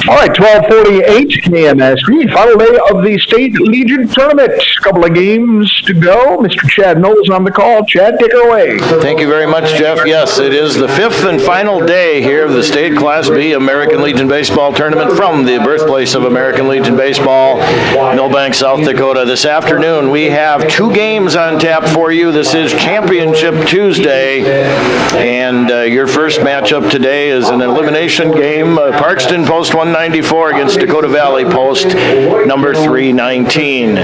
All right, 12:48 KMSD, final day of the State Legion Tournament. A couple of games to go. Mr. Chad Knowles on the call. Chad, take it away. Thank you very much, Jeff. Yes, it is the fifth and final day here of the State Class B American Legion Baseball Tournament from the birthplace of American Legion Baseball, Milbank, South Dakota. This afternoon, we have two games on tap for you. This is Championship Tuesday, and your first matchup today is an elimination game. Parkston Post 194 against Dakota Valley Post number 319.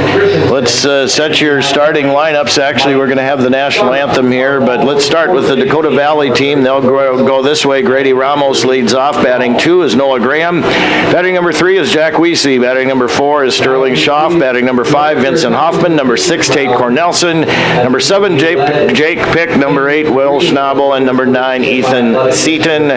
Let's set your starting lineups. Actually, we're going to have the national anthem here, but let's start with the Dakota Valley team. They'll go this way. Grady Ramos leads off. Batting 2 is Noah Graham. Batting number 3 is Jack Weesey. Batting number 4 is Sterling Schaff. Batting number 5, Vincent Hoffman. Number 6, Tate Cornelson. Number 7, Jake Pick. Number 8, Will Schnabel. And number 9, Ethan Seaton.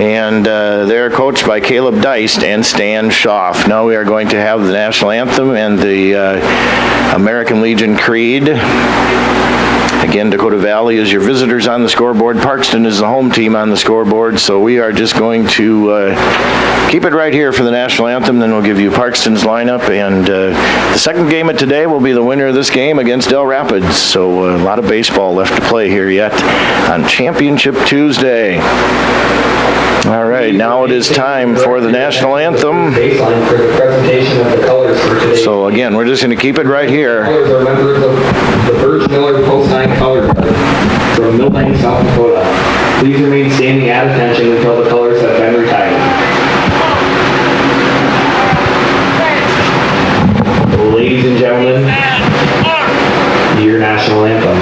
And they're coached by Caleb Deist and Stan Schaff. Now we are going to have the national anthem and the American Legion Creed. Again, Dakota Valley is your visitors on the scoreboard. Parkston is the home team on the scoreboard. So we are just going to keep it right here for the national anthem. Then we'll give you Parkston's lineup. And the second game of today will be the winner of this game against Del Rapids. So a lot of baseball left to play here yet on Championship Tuesday. All right, now it is time for the national anthem. So again, we're just going to keep it right here. Colors are members of the Birch Miller Post 9 Color Guard from Milbank, South Dakota. Please remain standing at attention until the colors have been retired. Ladies and gentlemen, your national anthem.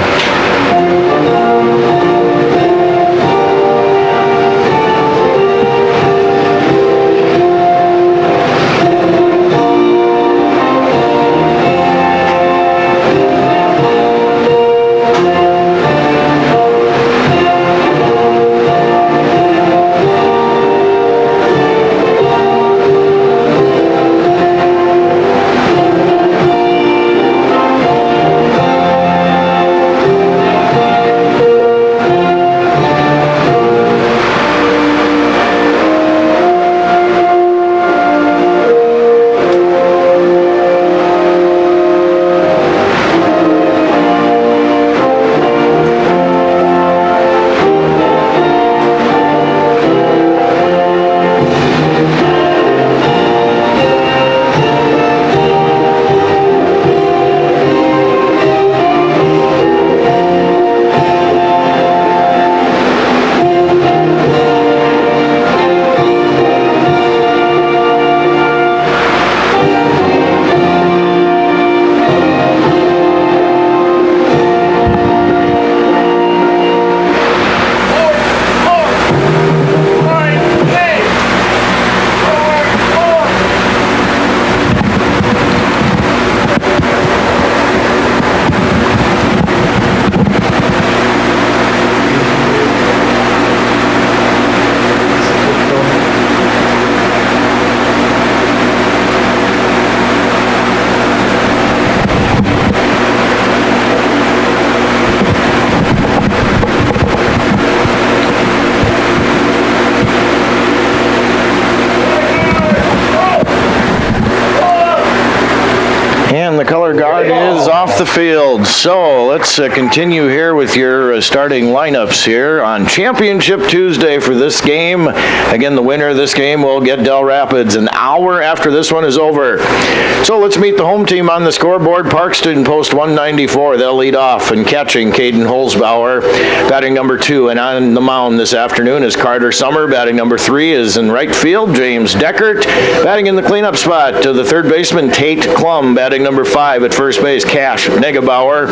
And the color guard is off the field. So let's continue here with your starting lineups here on Championship Tuesday for this game. Again, the winner of this game will get Del Rapids an hour after this one is over. So let's meet the home team on the scoreboard. Parkston Post 194. They'll lead off, and catching Caden Holzbauer, batting number 2. And on the mound this afternoon is Carter Summer. Batting number 3 is in right field, James Deckert. Batting in the cleanup spot to the third baseman, Tate Klum. Batting number 5 at first base, Cash Negabauer.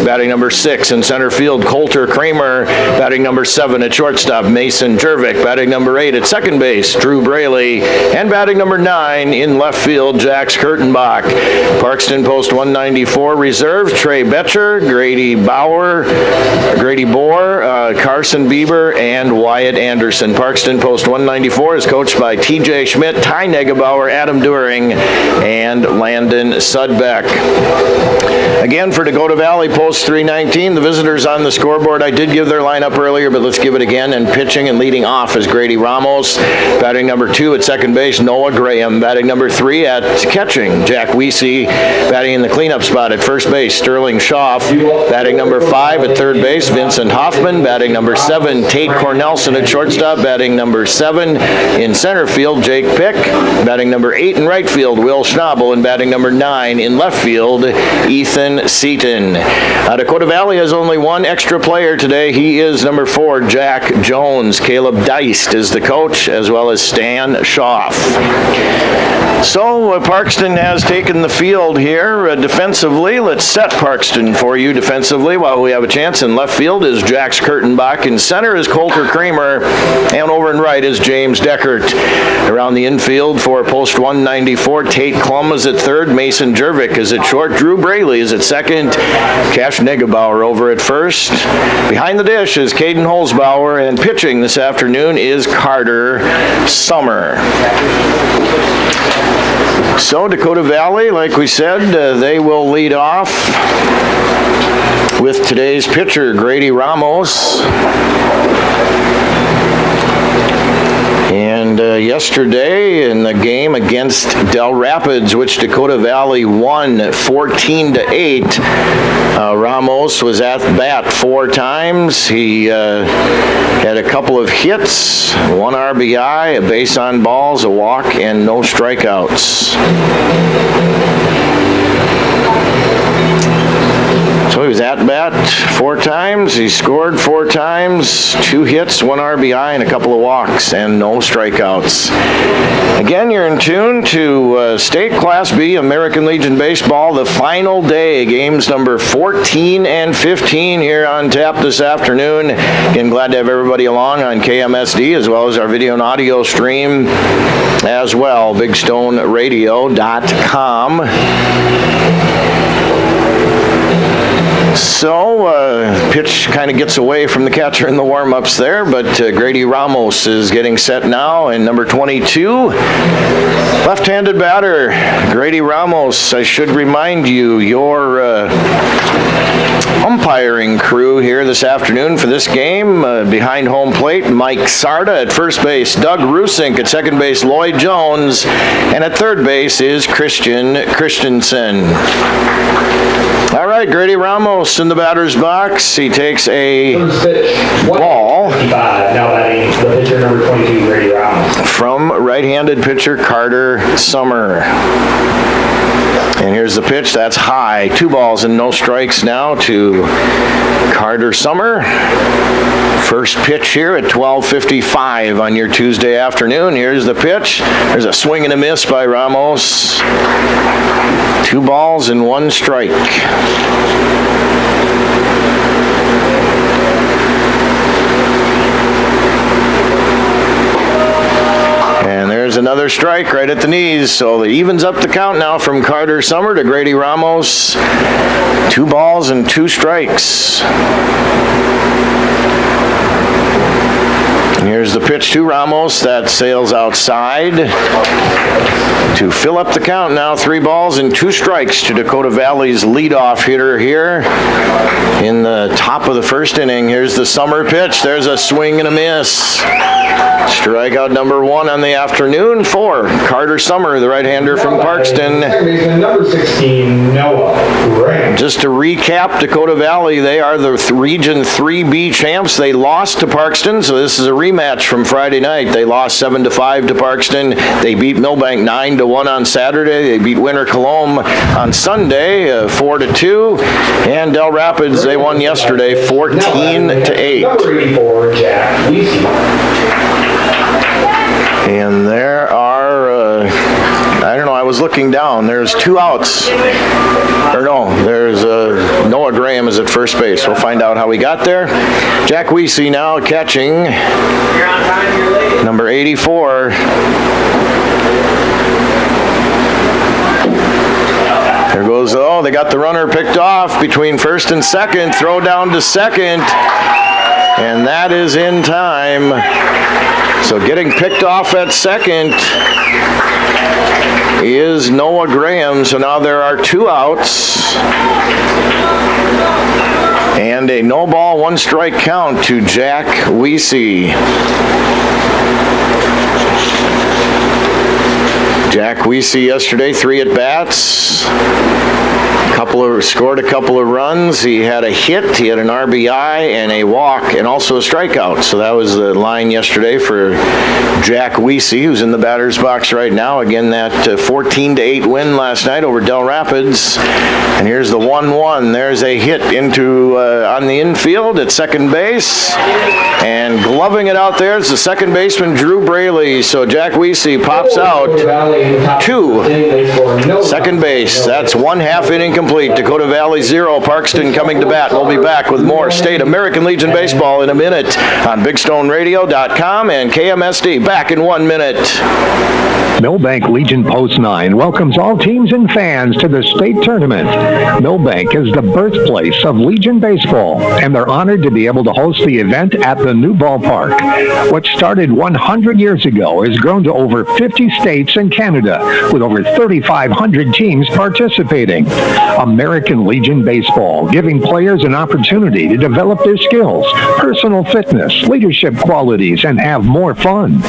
Batting number 6 in center field, Coulter Kramer. Batting number 7 at shortstop, Mason Jervik. Batting number 8 at second base, Drew Braley. And batting number 9 in left field, Jax Kurtenbach. Parkston Post 194 reserves, Trey Betcher, Grady Bohr, Carson Bieber, and Wyatt Anderson. Parkston Post 194 is coached by TJ Schmidt, Ty Negabauer, Adam During, and Landon Sudbeck. Again, for Dakota Valley, post 319, the visitors on the scoreboard. I did give their lineup earlier, but let's give it again. And pitching and leading off is Grady Ramos. Batting number 2 at second base, Noah Graham. Batting number 3 at catching, Jack Weesey. Batting in the cleanup spot at first base, Sterling Schaff. Batting number 5 at third base, Vincent Hoffman. Batting number 7, Tate Cornelson at shortstop. Batting number 7 in center field, Jake Pick. Batting number 8 in right field, Will Schnabel. And batting number 9 in left field, Ethan Seaton. Dakota Valley has only one extra player today. He is number 4, Jack Jones. Caleb Deist is the coach, as well as Stan Schaff. So Parkston has taken the field here defensively. Let's set Parkston for you defensively while we have a chance. In left field is Jax Kurtenbach. In center is Coulter Kramer. And over in right is James Deckert. Around the infield for post 194, Tate Klum is at third. Mason Jervik is at short. Drew Braley is at second. Cash Negebauer over at first. Behind the dish is Caden Holzbauer. And pitching this afternoon is Carter Summer. So Dakota Valley, like we said, they will lead off with today's pitcher, Grady Ramos. And yesterday in the game against Del Rapids, which Dakota Valley won 14-8, Ramos was at bat 4 times. He had a couple of hits, 1 RBI, a base on balls, a walk, and no strikeouts. So he was at bat 4 times. He scored 4 times, 2 hits, 1 RBI, and a couple of walks, and no strikeouts. Again, you're in tune to State Class B American Legion Baseball, the final day, games number 14 and 15 here on tap this afternoon. Again, glad to have everybody along on KMSD, as well as our video and audio stream as well, bigstoneradio.com. So, pitch kind of gets away from the catcher in the warm-ups there, but Grady Ramos is getting set now, and number 22, left-handed batter, Grady Ramos. I should remind you, your umpiring crew here this afternoon for this game, behind home plate, Mike Sarda at first base, Doug Rusink at second base, Lloyd Jones, and at third base is Christian Christensen. All right, Grady Ramos in the batter's box. He takes a ball. Now batting the pitcher number 22, Grady Ramos. From right-handed pitcher Carter Summer. And here's the pitch. That's high. 2 balls and no strikes now to Carter Summer. First pitch here at 12:55 on your Tuesday afternoon. Here's the pitch. There's a swing and a miss by Ramos. 2 balls and 1 strike. And there's another strike right at the knees. So it evens up the count now from Carter Summer to Grady Ramos. 2 balls and 2 strikes. And here's the pitch to Ramos. That sails outside to fill up the count now. 3 balls and 2 strikes to Dakota Valley's leadoff hitter here in the top of the first inning. Here's the Summer pitch. There's a swing and a miss. Strikeout number 1 on the afternoon for Carter Summer, the right-hander from Parkston. Number 16, Noah Graham. Just to recap, Dakota Valley, they are the Region 3B champs. They lost to Parkston, so this is a rematch from Friday night. They lost 7-5 to Parkston. They beat Milbank 9-1 on Saturday. They beat Winter Colomb on Sunday 4-2. And Del Rapids, they won yesterday 14-8. Number 84, Jack Weesey. And there are, I don't know, I was looking down. There's 2 outs. Or no, there's Noah Graham is at first base. We'll find out how we got there. Jack Weesey now catching. You're on time, you're late. Number 84. There goes, oh, they got the runner picked off between first and second. Throw down to second. And that is in time. So getting picked off at second is Noah Graham. So now there are 2 outs. And a no ball, 1 strike count to Jack Weesey. Jack Weesey yesterday, 3 at-bats. Scored a couple of runs. He had a hit, he had an RBI and a walk, and also a strikeout. So that was the line yesterday for Jack Weesey, who's in the batter's box right now. Again, that 14-8 win last night over Del Rapids. And here's the 1-1. There's a hit into on the infield at second base, and gloving it out there is the second baseman Drew Braley. So Jack Weesey pops out to second base. That's 1/2 inning complete. Dakota Valley 0, Parkston coming to bat. We'll be back with more State American Legion Baseball in a minute on BigStoneRadio.com and KMSD. Back in 1 minute. Milbank Legion Post 9 welcomes all teams and fans to the state tournament. Milbank is the birthplace of Legion Baseball, and they're honored to be able to host the event at the new ballpark. What started 100 years ago has grown to over 50 states and Canada, with over 3,500 teams participating. American Legion Baseball, giving players an opportunity to develop their skills, personal fitness, leadership qualities, and have more fun.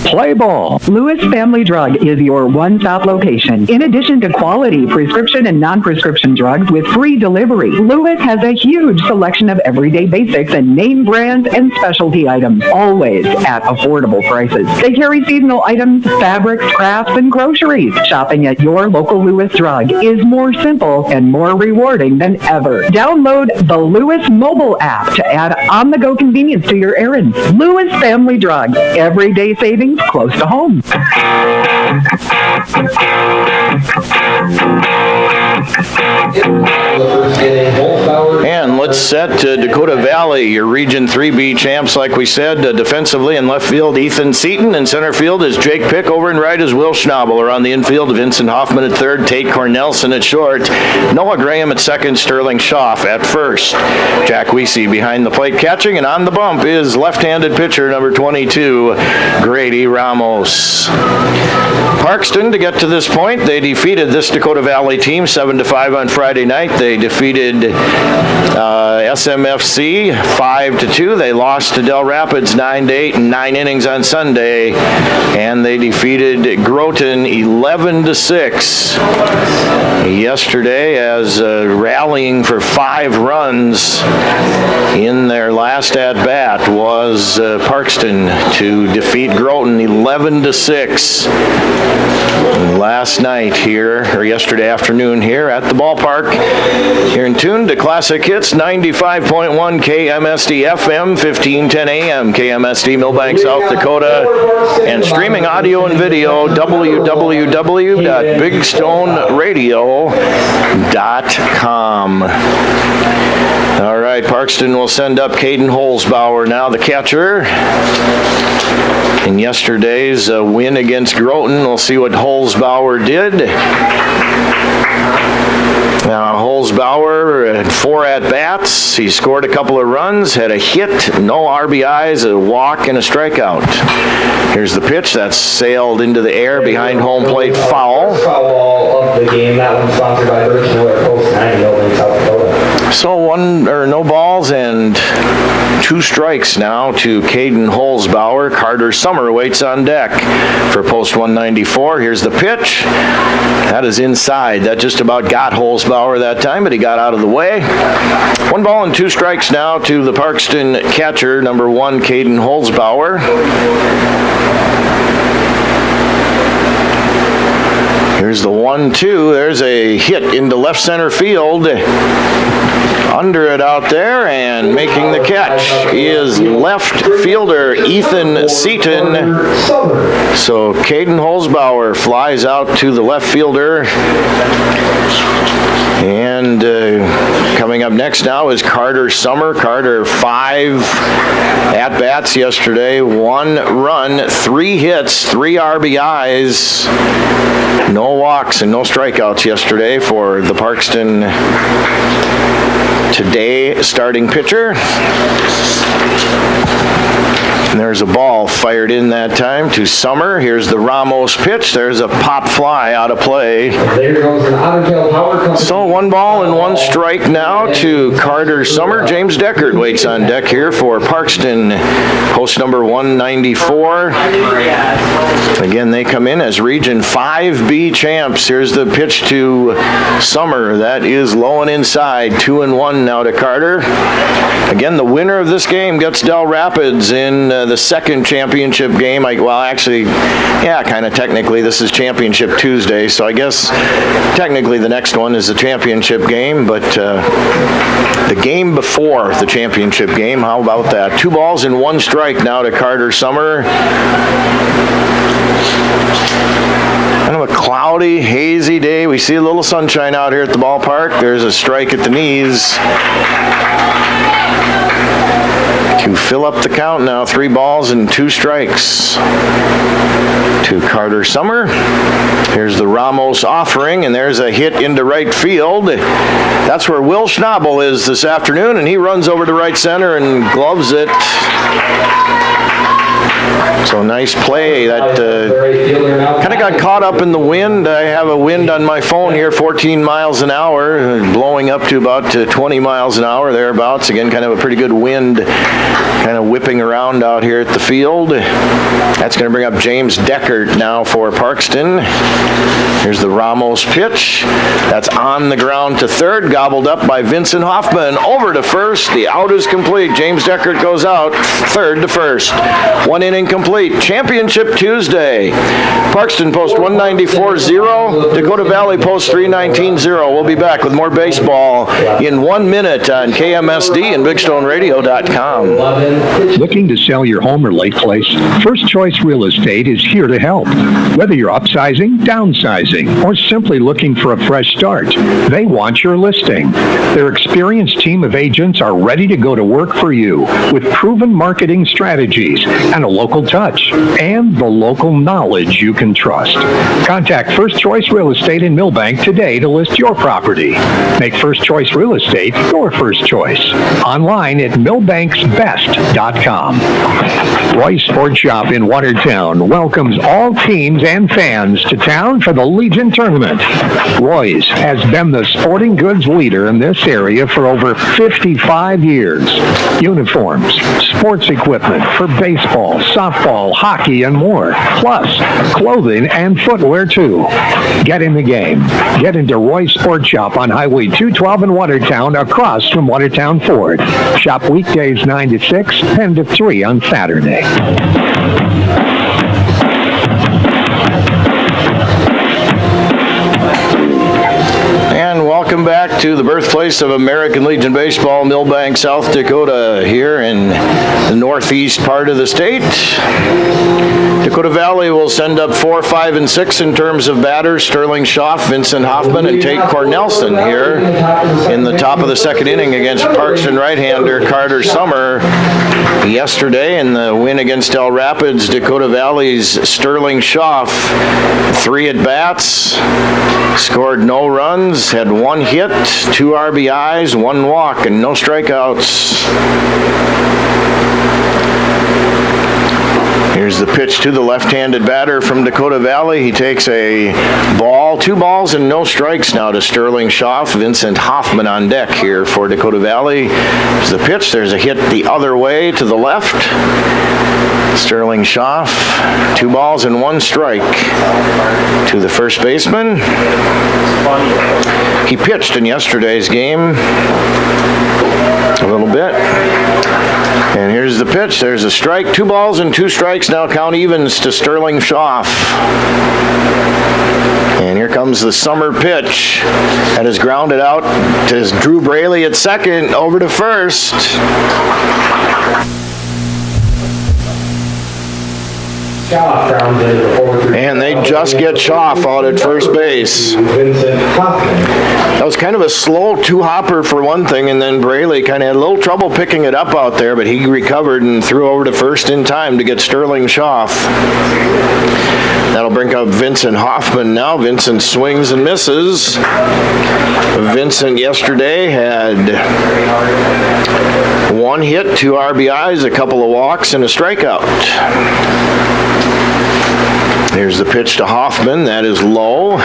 Play ball. Lewis Family Drug is your one-stop location. In addition to quality prescription and non-prescription drugs with free delivery, Lewis has a huge selection of everyday basics and name brands and specialty items, always at affordable prices. They carry seasonal items, fabrics, crafts, and groceries. Shopping at your local Lewis Drug is more simple and more rewarding than ever. Download the Lewis mobile app to add on-the-go convenience to your errands. Lewis Family Drug, everyday savings close to home. And let's set Dakota Valley, your Region 3B champs, like we said. Defensively in left field, Ethan Seaton. In center field is Jake Pick. Over and right is Will Schnabel. Around the infield, Vincent Hoffman at third, Tate Cornelson at short, Noah Graham at second, Sterling Schaff at first. Jack Weesey behind the plate catching, and on the bump is left-handed pitcher number 22, Grady Ramos. Parkston, to get to this point, they defeated this Dakota Valley team 7-5 on Friday night. They defeated SMFC 5-2. They lost to Del Rapids 9-8 in 9 innings on Sunday, and they defeated Groton 11-6 yesterday, as rallying for 5 runs in their last at bat was Parkston to defeat Groton 11-6 last night here, or yesterday afternoon here at the ballpark. You're in tune to Classic Hits 95.1 KMSD FM, 1510 AM, KMSD Milbank, South Dakota, and streaming audio and video, www.bigstoneradio.com. All right, Parkston will send up Caden Holzbauer now, the catcher. In yesterday's win against Groton, we'll see what Holzbauer did. Now, Holzbauer had 4 at-bats. He scored a couple of runs, had a hit, no RBIs, a walk, and a strikeout. Here's the pitch that's sailed into the air behind home plate, foul. Foul of the game. That one's sponsored by Birch Miller Post 9 in South Dakota. So no balls and 2 strikes now to Caden Holzbauer. Carter Summer waits on deck for post 194. Here's the pitch. That is inside. That just about got Holzbauer that time, but he got out of the way. 1 ball and 2 strikes now to the Parkston catcher, number 1, Caden Holzbauer. Here's the 1-2. There's a hit into left center field. Under it out there, and making the catch is left fielder Ethan Seaton. So Caden Holzbauer flies out to the left fielder. And coming up next now is Carter Summer. Carter, 5 at-bats yesterday, 1 run, 3 hits, 3 RBIs, no walks and no strikeouts yesterday for the Parkston today starting pitcher. And there's a ball fired in that time to Summer. Here's the Ramos pitch. There's a pop fly out of play. There goes an Ottertail Power Company. So 1 ball and 1 strike now to Carter Summer. James Deckard waits on deck here for Parkston, post number 194. Again, they come in as Region 5B champs. Here's the pitch to Summer. That is low and inside. 2-1 now to Carter. Again, the winner of this game gets Del Rapids in the second championship game. Kind of technically, this is Championship Tuesday, so I guess technically the next one is the championship game, but the game before the championship game, how about that? 2 balls and 1 strike now to Carter Summer. Kind of a cloudy, hazy day. We see a little sunshine out here at the ballpark. There's a strike at the knees. To fill up the count now, 3 balls and 2 strikes to Carter Summer. Here's the Ramos offering, and there's a hit into right field. That's where Will Schnabel is this afternoon, and he runs over to right center and gloves it. So nice play. That kind of got caught up in the wind. I have a wind on my phone here, 14 miles an hour, blowing up to about 20 miles an hour thereabouts. Again, kind of a pretty good wind, kind of whipping around out here at the field. That's going to bring up James Deckard now for Parkston. Here's the Ramos pitch. That's on the ground to third, gobbled up by Vincent Hoffman. Over to first. The out is complete. James Deckard goes out, third to first. 1 inning complete. Championship Tuesday. Parkston post 194-0. Dakota Valley post 319-0. We'll be back with more baseball in 1 minute on KMSD and BigStoneRadio.com. Looking to sell your home or lake place? First Choice Real Estate is here to help. Whether you're upsizing, downsizing, or simply looking for a fresh start, they want your listing. Their experienced team of agents are ready to go to work for you with proven marketing strategies and a local touch and the local knowledge you can trust. Contact First Choice Real Estate in Milbank today to list your property. Make First Choice Real Estate your first choice. Online at milbanksbest.com. Roy's Sports Shop in Watertown welcomes all teams and fans to town for the Legion Tournament. Roy's has been the sporting goods leader in this area for over 55 years. Uniforms, sports equipment for baseball, softball, hockey, and more. Plus, clothing and footwear, too. Get in the game. Get into Roy's Sports Shop on Highway 212 in Watertown, across from Watertown Ford. Shop weekdays 9 to 6, 10 to 3 on Saturday. And welcome back to the birthplace of American Legion Baseball, Milbank, South Dakota, here in the northeast part of the state. Dakota Valley will send up 4, 5, and 6 in terms of batters. Sterling Schaff, Vincent Hoffman, and Tate Cornelson here in the top of the second inning against Parkston right-hander Carter Summer. Yesterday in the win against Del Rapids, Dakota Valley's Sterling Schaff, 3 at-bats, scored no runs, had 1 hit, 2 RBIs, 1 walk, and no strikeouts. Here's the pitch to the left-handed batter from Dakota Valley. He takes a ball, 2 balls and no strikes now to Sterling Schaff. Vincent Hoffman on deck here for Dakota Valley. There's the pitch. There's a hit the other way to the left. Sterling Schaff, 2 balls and 1 strike to the first baseman. He pitched in yesterday's game a little bit. And here's the pitch. There's a strike. 2 balls and 2 strikes. Now count evens to Sterling Schaff. And here comes the Summer pitch. That is grounded out to Drew Braley at second, over to first. And they just get Schaff out at first base. That was kind of a slow 2-hopper for one thing, and then Braley kind of had a little trouble picking it up out there, but he recovered and threw over to first in time to get Sterling Schaff. That'll bring up Vincent Hoffman now. Vincent swings and misses. Vincent yesterday had 1 1 hit, 2 RBIs, a couple of walks, and a strikeout. Here's the pitch to Hoffman. That is low.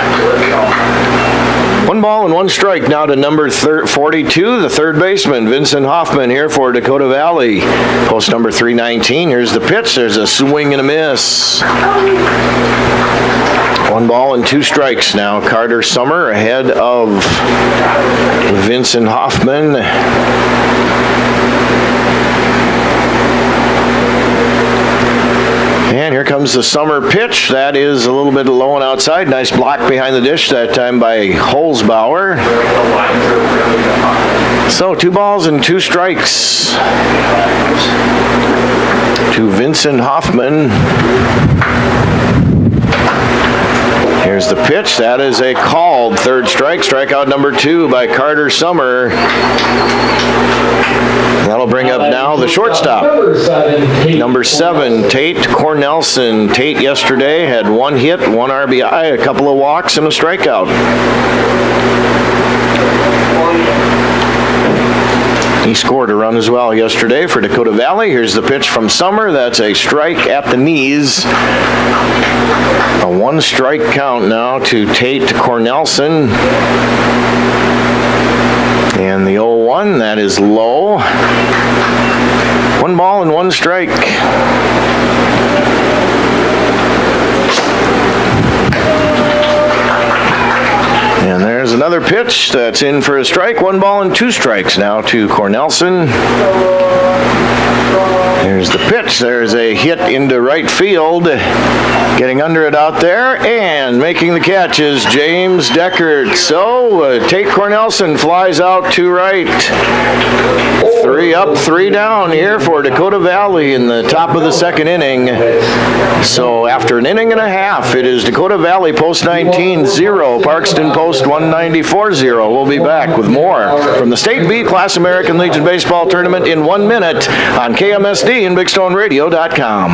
1 ball and 1 strike now to number 42, the third baseman, Vincent Hoffman here for Dakota Valley. Post number 319. Here's the pitch. There's a swing and a miss. 1 ball and 2 strikes now. Carter Summer ahead of Vincent Hoffman. And here comes the Summer pitch. That is a little bit low and outside. Nice block behind the dish that time by Holzbauer. So 2 balls and 2 strikes to Vincent Hoffman. Here's the pitch. That is a called third strike. Strikeout number 2 by Carter Summer. That'll bring up now the shortstop. Number 7, Tate Cornelson. Tate yesterday had 1 hit, 1 RBI, a couple of walks, and a strikeout. He scored a run as well yesterday for Dakota Valley. Here's the pitch from Summer. That's a strike at the knees. A 1 strike count now to Tate Cornelson. And the 0-1, that is low. 1 ball and 1 strike. And there's another pitch that's in for a strike. 1 ball and 2 strikes now to Cornelson. There's the pitch. There's a hit into right field. Getting under it out there and making the catch is James Deckert. So Tate Cornelson flies out to right. 3 up, 3 down here for Dakota Valley in the top of the 2nd inning. So after an inning and a half, it is Dakota Valley post 19-0, Parkston post 194-0. We'll be back with more from the State B Class American Legion Baseball Tournament in 1 minute on KMSD and BigStoneRadio.com.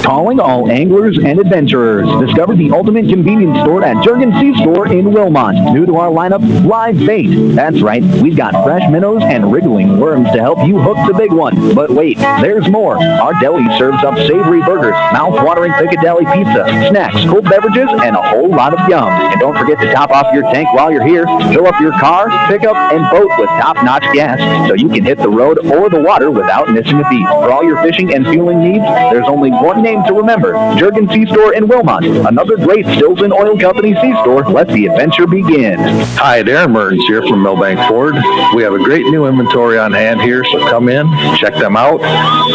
Calling all anglers and adventurers. Discover the ultimate convenience store at Jurgen C-Store in Wilmot. New to our lineup, live bait. That's right, we've got fresh minnows and wriggling worms to help you hook the big one. But wait, there's more. Our deli serves up savory burgers, mouth-watering Piccadilly pizza, snacks, cold beverages, and a whole lot of yum. And don't forget to top off your tank while you're here. Fill up your car, pickup, and boat with top-notch gas so you can hit the road or the water without missing a beat. For all your fishing and fueling needs, there's only one name to remember. Jurgen C-Store in Wilmot. Another great Stills and Oil Company C-Store. Let the adventure begin. Hi, Darren Mertens here from Milbank Ford. We have a great new inventory on hand here, so come in, check them out,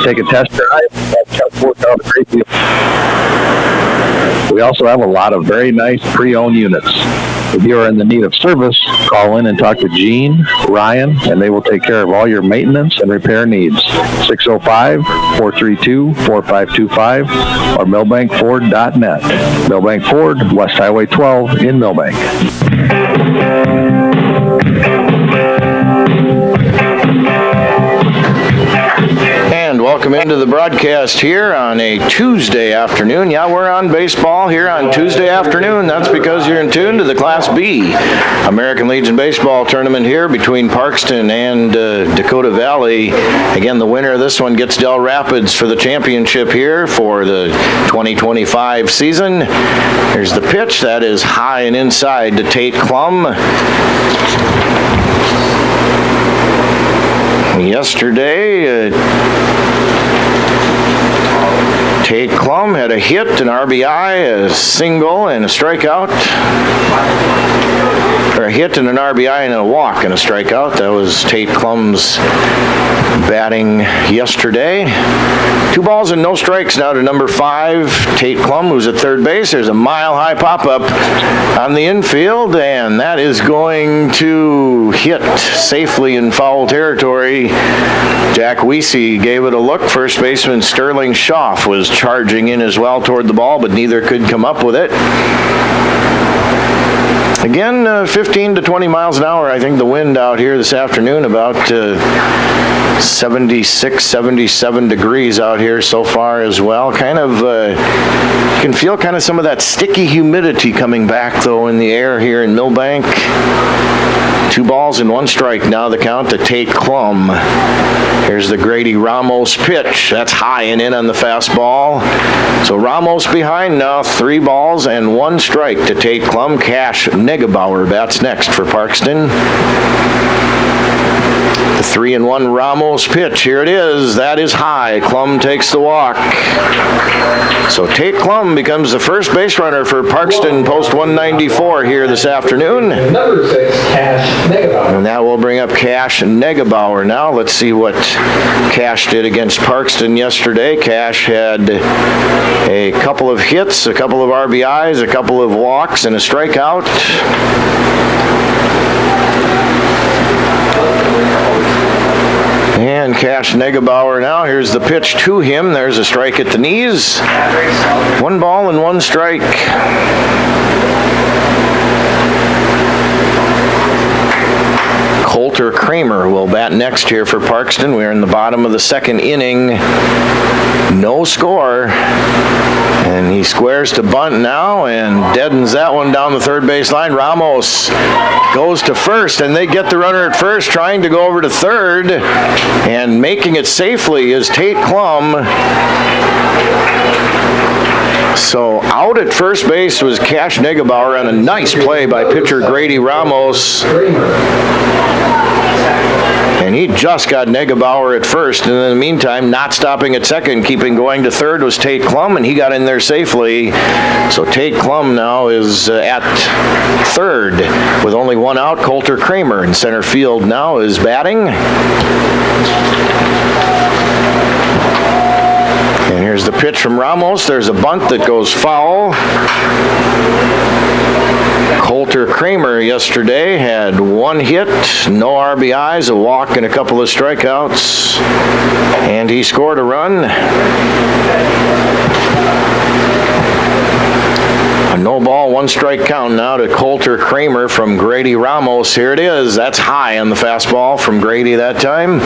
take a test drive. That's worked out a great deal. We also have a lot of very nice pre-owned units. If you are in the need of service, call in and talk to Gene, Ryan, and they will take care of all your maintenance and repair needs. 605-432-4525 or milbankford.net. Milbank Ford, West Highway 12 in Milbank. And welcome into the broadcast here on a Tuesday afternoon. Yeah, we're on baseball here on Tuesday afternoon. That's because you're in tune to the Class B American Legion Baseball Tournament here between Parkston and Dakota Valley. Again, the winner of this one gets Del Rapids for the championship here for the 2025 season. Here's the pitch. That is high and inside to Tate Klum. Yesterday, Tate Klum had a hit, an RBI, a single, and a strikeout. Or a hit and an RBI and a walk and a strikeout. That was Tate Klum's batting yesterday. 2 balls and no strikes now to number 5, Tate Klum, who's at third base. There's a mile-high pop-up on the infield, and that is going to hit safely in foul territory. Jack Weesey gave it a look. First baseman Sterling Schaff was charging in as well toward the ball, but neither could come up with it. Again, 15 to 20 miles an hour. I think the wind out here this afternoon, about 76, 77 degrees out here so far as well. Kind of, you can feel kind of some of that sticky humidity coming back, though, in the air here in Milbank. 2 balls and 1 strike now the count to Tate Klum. Here's the Grady Ramos pitch. That's high and in on the fastball. So Ramos behind now, 3 balls and 1 strike to Tate Klum. Cash Negebauer bats next for Parkston. The 3-1 Ramos pitch. Here it is. That is high. Klum takes the walk. So Tate Klum becomes the first base runner for Parkston post 194 here this afternoon. Number 6, Cash Negebauer. And that will bring up Cash Negebauer now. Let's see what Cash did against Parkston yesterday. Cash had a couple of hits, a couple of RBIs, a couple of walks, and a strikeout. And Cash Negebauer now, here's the pitch to him. There's a strike at the knees. 1 ball and 1 strike. Coulter Kramer will bat next here for Parkston. We're in the bottom of the 2nd inning. No score. And he squares to bunt now and deadens that one down the third base line. Ramos goes to first, and they get the runner at first, trying to go over to third. And making it safely is Tate Klum. So out at first base was Cash Negebauer on a nice play by pitcher Grady Ramos. And he just got Negebauer at first, and in the meantime, not stopping at second, keeping going to third was Tate Klum, and he got in there safely. So Tate Klum now is at third with only 1 out. Coulter Kramer in center field now is batting. And here's the pitch from Ramos. There's a bunt that goes foul. Coulter Kramer yesterday had 1 hit, no RBIs, a walk, and a couple of strikeouts. And he scored a run. A no ball, 1 strike count now to Coulter Kramer from Grady Ramos. Here it is. That's high on the fastball from Grady that time.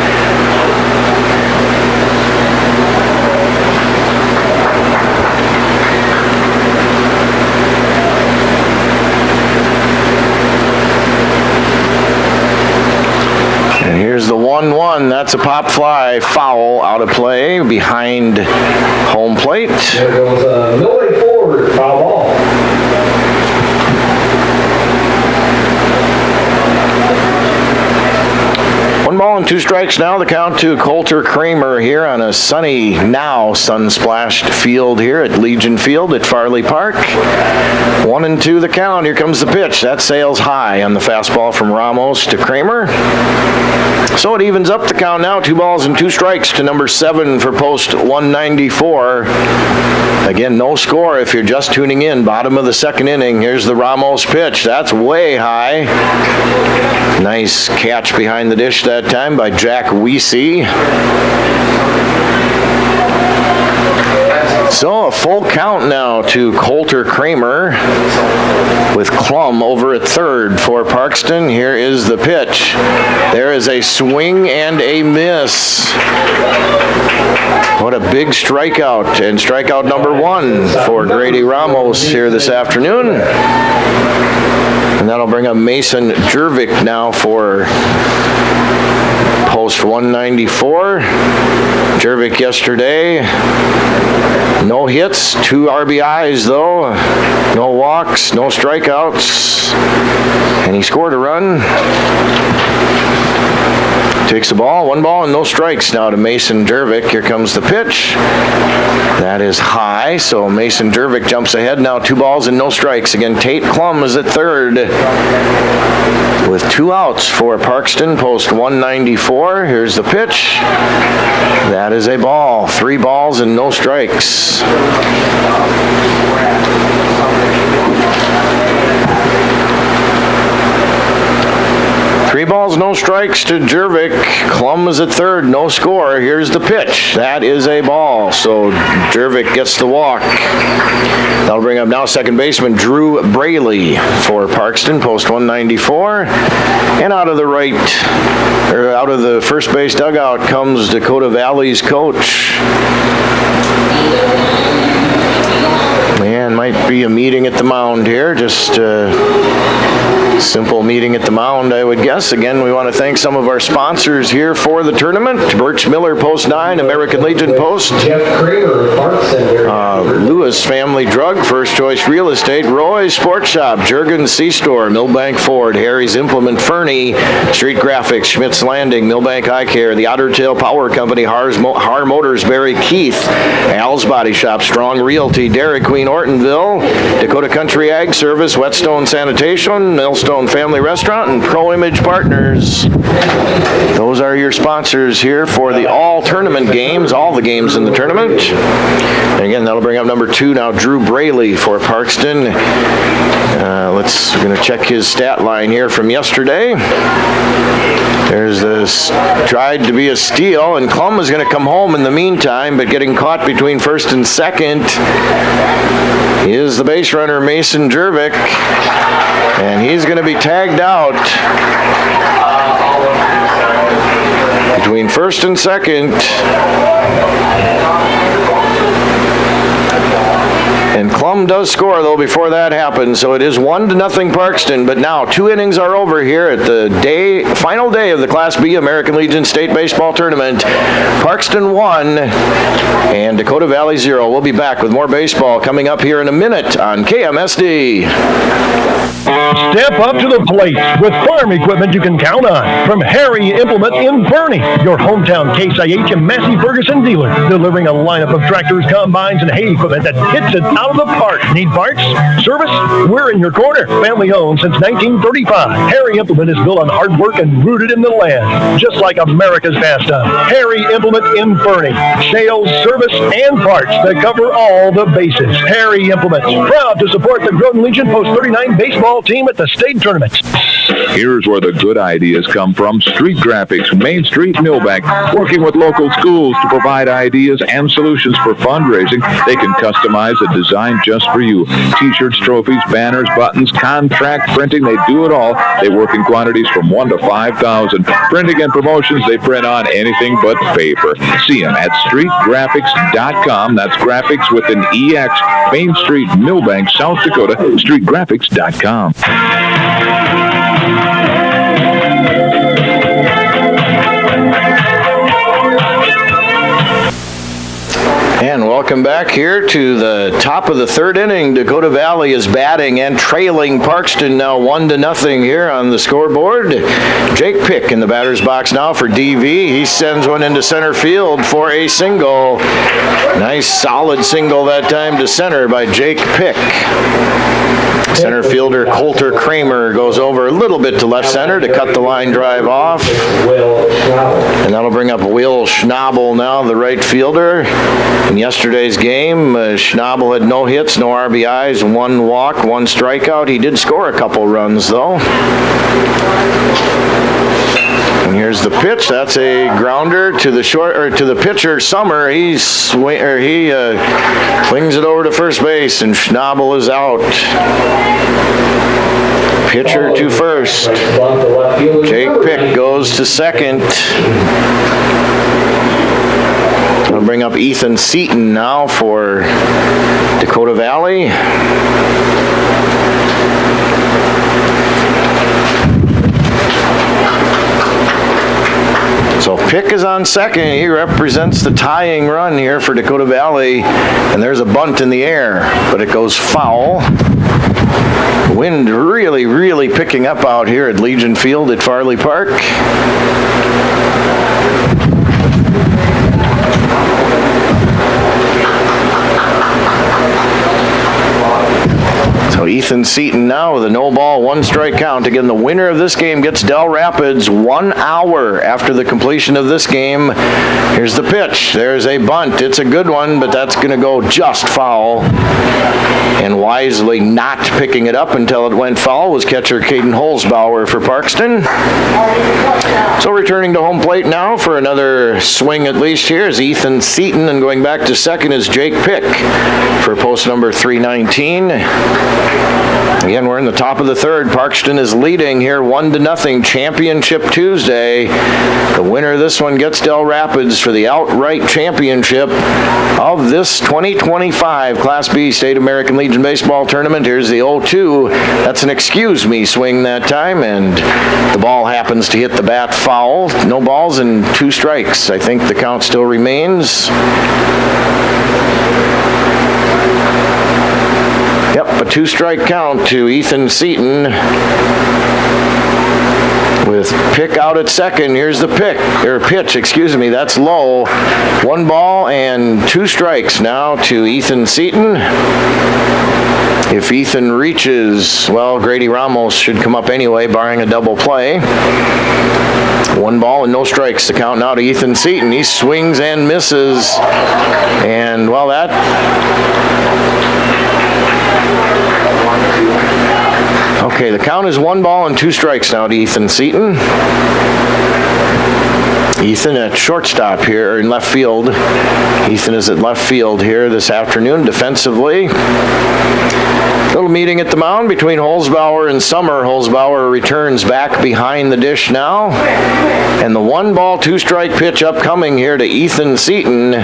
Here's the 1-1. That's a pop fly, foul, out of play, behind home plate. There goes Milbank forward, foul ball. 1 ball and 2 strikes now. The count to Coulter Kramer here on a sunny, now sun-splashed field here at Legion Field at Farley Park. 1-2 the count. Here comes the pitch. That sails high on the fastball from Ramos to Kramer. So it evens up the count now. 2 balls and 2 strikes to number 7 for post 194. Again, no score if you're just tuning in. Bottom of the 2nd inning. Here's the Ramos pitch. That's way high. Nice catch behind the dish that time by Jack Weesey. So a full count now to Coulter Kramer with Klum over at third for Parkston. Here is the pitch. There is a swing and a miss. What a big strikeout, and strikeout number 1 for Grady Ramos here this afternoon. And that'll bring up Mason Jervik now for post 194. Jervik yesterday, no hits, 2 RBIs though, no walks, no strikeouts, and he scored a run. Takes the ball, 1 ball and no strikes now to Mason Jervik. Here comes the pitch. That is high, so Mason Jervik jumps ahead now, 2 balls and no strikes. Again, Tate Klum is at third with 2 outs for Parkston, post 194. Here's the pitch. That is a ball, 3 balls and no strikes. Three balls, no strikes to Jervik. Klum is at third, no score. Here's the pitch. That is a ball, so Jervik gets the walk. That'll bring up now second baseman Drew Braley for Parkston, post 194. And out of the first base dugout comes Dakota Valley's coach. Man, might be a meeting at the mound here. Just Simple meeting at the mound, I would guess. Again, we want to thank some of our sponsors here for the tournament. Birch Miller, Post 9, American Legion Post. Jeff Kramer, Parkson. Lewis Family Drug, First Choice Real Estate, Roy's Sports Shop, Jurgen's C-Store, Milbank Ford, Harry's Implement Fernie, Street Graphics, Schmidt's Landing, Milbank Eye Care, the Otter Tail Power Company, Har Motors, Barry Keith, Al's Body Shop, Strong Realty, Dairy Queen, Ortonville, Dakota Country Ag Service, Whetstone Sanitation, Millstone Family Restaurant, and Pro Image Partners. Those are your sponsors here for the all tournament games, all the games in the tournament. And again, that'll bring up number 2 now, Drew Braley for Parkston. We're going to check his stat line here from yesterday. There's this, tried to be a steal, and Klum is going to come home in the meantime, but getting caught between first and second is the base runner, Mason Jervik, and he's going to be tagged out between first and second. And Klum does score, though, before that happens, so it is 1-0 Parkston. But now 2 innings are over here at the final day of the Class B American Legion State Baseball Tournament. Parkston 1 and Dakota Valley 0. We'll be back with more baseball coming up here in a minute on KMSD. Step up to the plate with farm equipment you can count on. From Harry Implement in Fernie, your hometown Case IH and Massey Ferguson dealer, delivering a lineup of tractors, combines, and hay equipment that hits it out of the park. Need parts? Service? We're in your corner. Family owned since 1935. Harry Implement is built on hard work and rooted in the land, just like America's pastime. Harry Implement in Fernie. Sales, service, and parts that cover all the bases. Harry Implement, proud to support the Groton Legion Post 39 baseball team at the state tournament. Here's where the good ideas come from. Street Graphics, Main Street, Milbank. Working with local schools to provide ideas and solutions for fundraising. They can customize a design just for you. T-shirts, trophies, banners, buttons, contract printing, they do it all. They work in quantities from 1 to 5,000. Printing and promotions, they print on anything but paper. See them at streetgraphics.com. That's graphics with an EX. Main Street, Milbank, South Dakota. Streetgraphics.com. And welcome back here to the top of the 3rd inning. Dakota Valley is batting and trailing Parkston now 1-0 here on the scoreboard. Jake Pick in the batter's box now for DV. He sends one into center field for a single. Nice solid single that time to center by Jake Pick. Center fielder Coulter Kramer goes over a little bit to left center to cut the line drive off. And that'll bring up Will Schnabel now, the right fielder. In yesterday's game, Schnabel had no hits, no RBIs, 1 walk, 1 strikeout. He did score a couple runs, though. And here's the pitch. That's a grounder to the pitcher Summer. He swings it over to first base, and Schnabel is out. Pitcher to first. Jake Pick goes to second. I'll bring up Ethan Seaton now for Dakota Valley. So Pick is on second. He represents the tying run here for Dakota Valley. And there's a bunt in the air, but it goes foul. Wind really, really picking up out here at Legion Field at Farley Park. So Ethan Seaton now with a no ball, 1 strike count. Again, the winner of this game gets Del Rapids 1 hour after the completion of this game. Here's the pitch. There's a bunt. It's a good one, but that's going to go just foul. And wisely not picking it up until it went foul was catcher Caden Holzbauer for Parkston. So returning to home plate now for another swing at least here is Ethan Seaton, and going back to second is Jake Pick for post number 319. Again, we're in the top of the third. Parkston is leading here 1-0. Championship Tuesday. The winner of this one gets Del Rapids for the outright championship of this 2025 Class B State American Legion Baseball Tournament. Here's the 0-2. That's an excuse me swing that time, and the ball happens to hit the bat foul. No balls and 2 strikes. I think the count still remains. Yep, a 2-strike count to Ethan Seaton. With pick out at second, here's the pitch, that's low. 1 ball and 2 strikes now to Ethan Seaton. If Ethan reaches, well, Grady Ramos should come up anyway, barring a double play. 1 ball and no strikes. The count now to Ethan Seaton. He swings and misses. And, well, okay, the count is 1 ball and 2 strikes now to Ethan Seaton. Ethan at shortstop here, or in left field. Ethan is at left field here this afternoon defensively. Little meeting at the mound between Holzbauer and Summer. Holzbauer returns back behind the dish now. And the 1 ball, 2 strike pitch upcoming here to Ethan Seaton.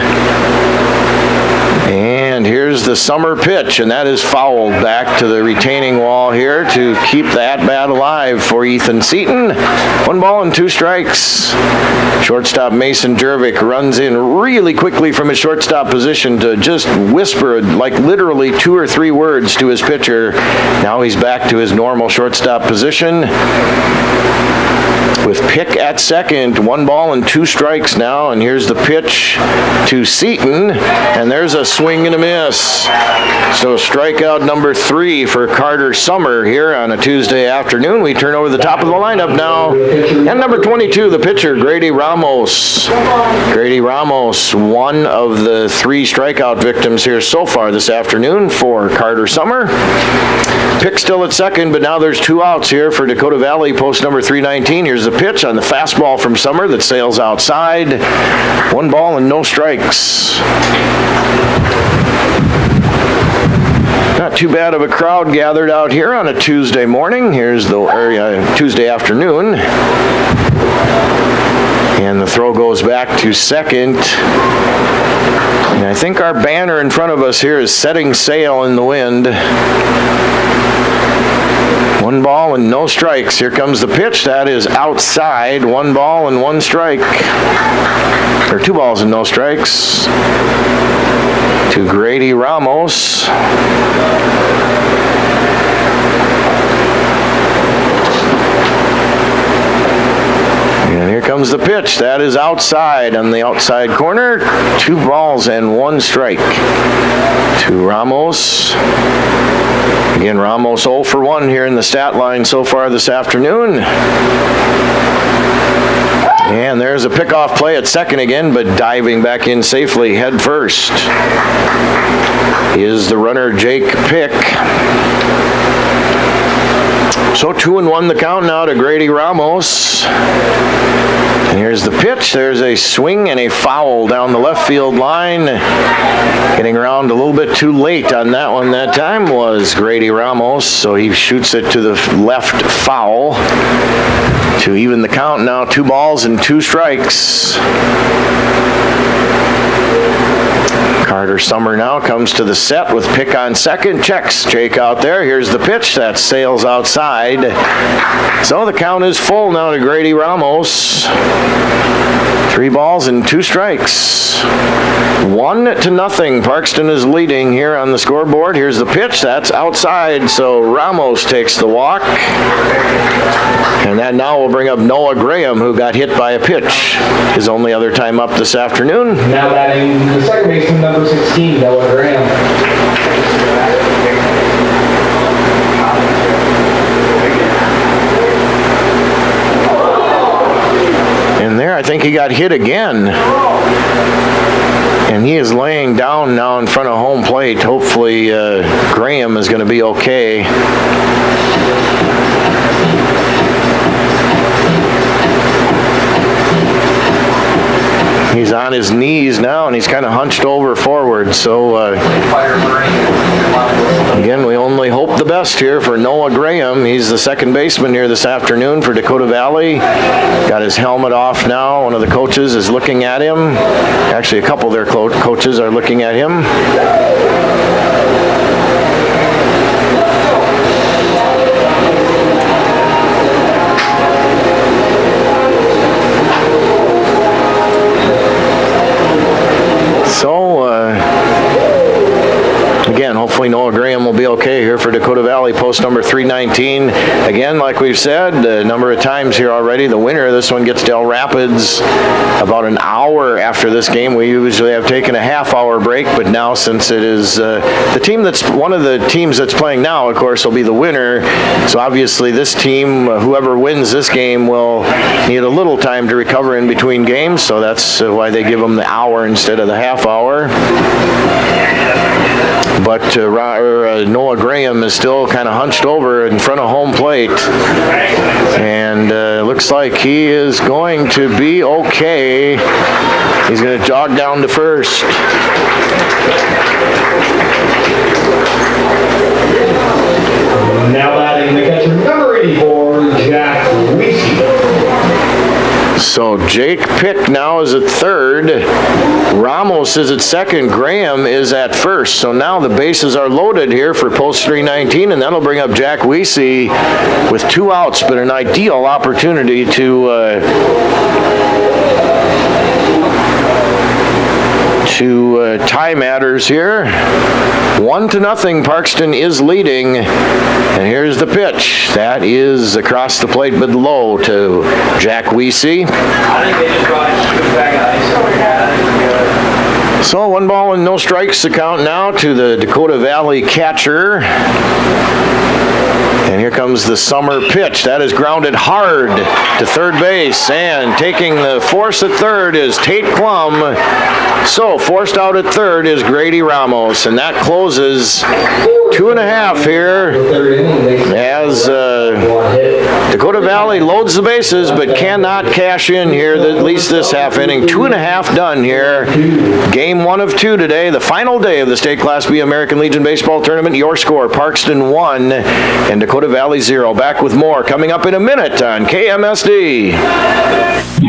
And here's the Summer pitch, and that is fouled back to the retaining wall here to keep the at-bat alive for Ethan Seaton. 1 ball and 2 strikes. Shortstop Mason Jervik runs in really quickly from his shortstop position to just whisper like literally 2 or 3 words to his pitcher. Now he's back to his normal shortstop position. With pick at second, 1 ball and 2 strikes now, and here's the pitch to Seaton, and there's a swing and a miss. So strikeout number 3 for Carter Summer here on a Tuesday afternoon. We turn over the top of the lineup now, and number 22, the pitcher, Grady Ramos. Grady Ramos, one of the 3 strikeout victims here so far this afternoon for Carter Summer. Pick still at second, but now there's 2 outs here for Dakota Valley, post number 319. Here's the pitch on the fastball from Summer that sails outside. 1 ball and no strikes. Not too bad of a crowd gathered out here on a Tuesday morning. Here's the Tuesday afternoon. And the throw goes back to second. And I think our banner in front of us here is setting sail in the wind. 1 ball and no strikes. Here comes the pitch. That is outside. 1 ball and 1 strike. Or 2 balls and no strikes. To Grady Ramos. And here comes the pitch. That is outside on the outside corner. 2 balls and 1 strike to Ramos. Again, Ramos 0 for 1 here in the stat line so far this afternoon. And there's a pickoff play at second again, but diving back in safely head first is the runner Jake Pick. So 2-1 the count now to Grady Ramos. And here's the pitch. There's a swing and a foul down the left field line. Getting around a little bit too late on that one that time was Grady Ramos. So he shoots it to the left foul to even the count now. 2 balls and 2 strikes. Carter Summer now comes to the set with Pick on second. Checks Jake out there. Here's the pitch that sails outside. So the count is full now to Grady Ramos. 3 balls and 2 strikes. 1-0. Parkston is leading here on the scoreboard. Here's the pitch. That's outside. So Ramos takes the walk. And that now will bring up Noah Graham, who got hit by a pitch. His only other time up this afternoon. Now batting the second baseman, number 16, Noah Graham. And there, I think he got hit again. And he is laying down now in front of home plate. Hopefully, Graham is going to be okay. He's on his knees now, and he's kind of hunched over forward. So, again, we only hope the best here for Noah Graham. He's the second baseman here this afternoon for Dakota Valley. Got his helmet off now. One of the coaches is looking at him. Actually, a couple of their coaches are looking at him. Again, hopefully Noah Graham will be okay here for Dakota Valley, post number 319. Again, like we've said a number of times here already, the winner of this one gets Del Rapids about an hour after this game. We usually have taken a half-hour break, but now since it is the team that's one of the teams that's playing now, of course, will be the winner. So obviously this team, whoever wins this game, will need a little time to recover in between games. So that's why they give them the hour instead of the half hour. But Noah Graham is still kind of hunched over in front of home plate. And looks like he is going to be okay. He's going to jog down to first. Now batting the catcher, number 84, Jack Weesey. So Jake Pick now is at third. Ramos is at second. Graham is at first. So now the bases are loaded here for post 319, and that'll bring up Jack Weesey with 2 outs, but an ideal opportunity to tie matters here. 1-0, Parkston is leading. And here's the pitch. That is across the plate, but low to Jack Weesey. So 1 ball and no strikes to count now to the Dakota Valley catcher. And here comes the summer pitch. That is grounded hard to third base. And taking the force at third is Tate Klum. So forced out at third is Grady Ramos. And that closes 2.5 here as Dakota Valley loads the bases but cannot cash in here, at least this half inning. 2.5 done here. Game 1 of 2 today, the final day of the State Class B American Legion Baseball Tournament. Your score, Parkston 1 and Dakota Valley 0. Back with more coming up in a minute on KMSD.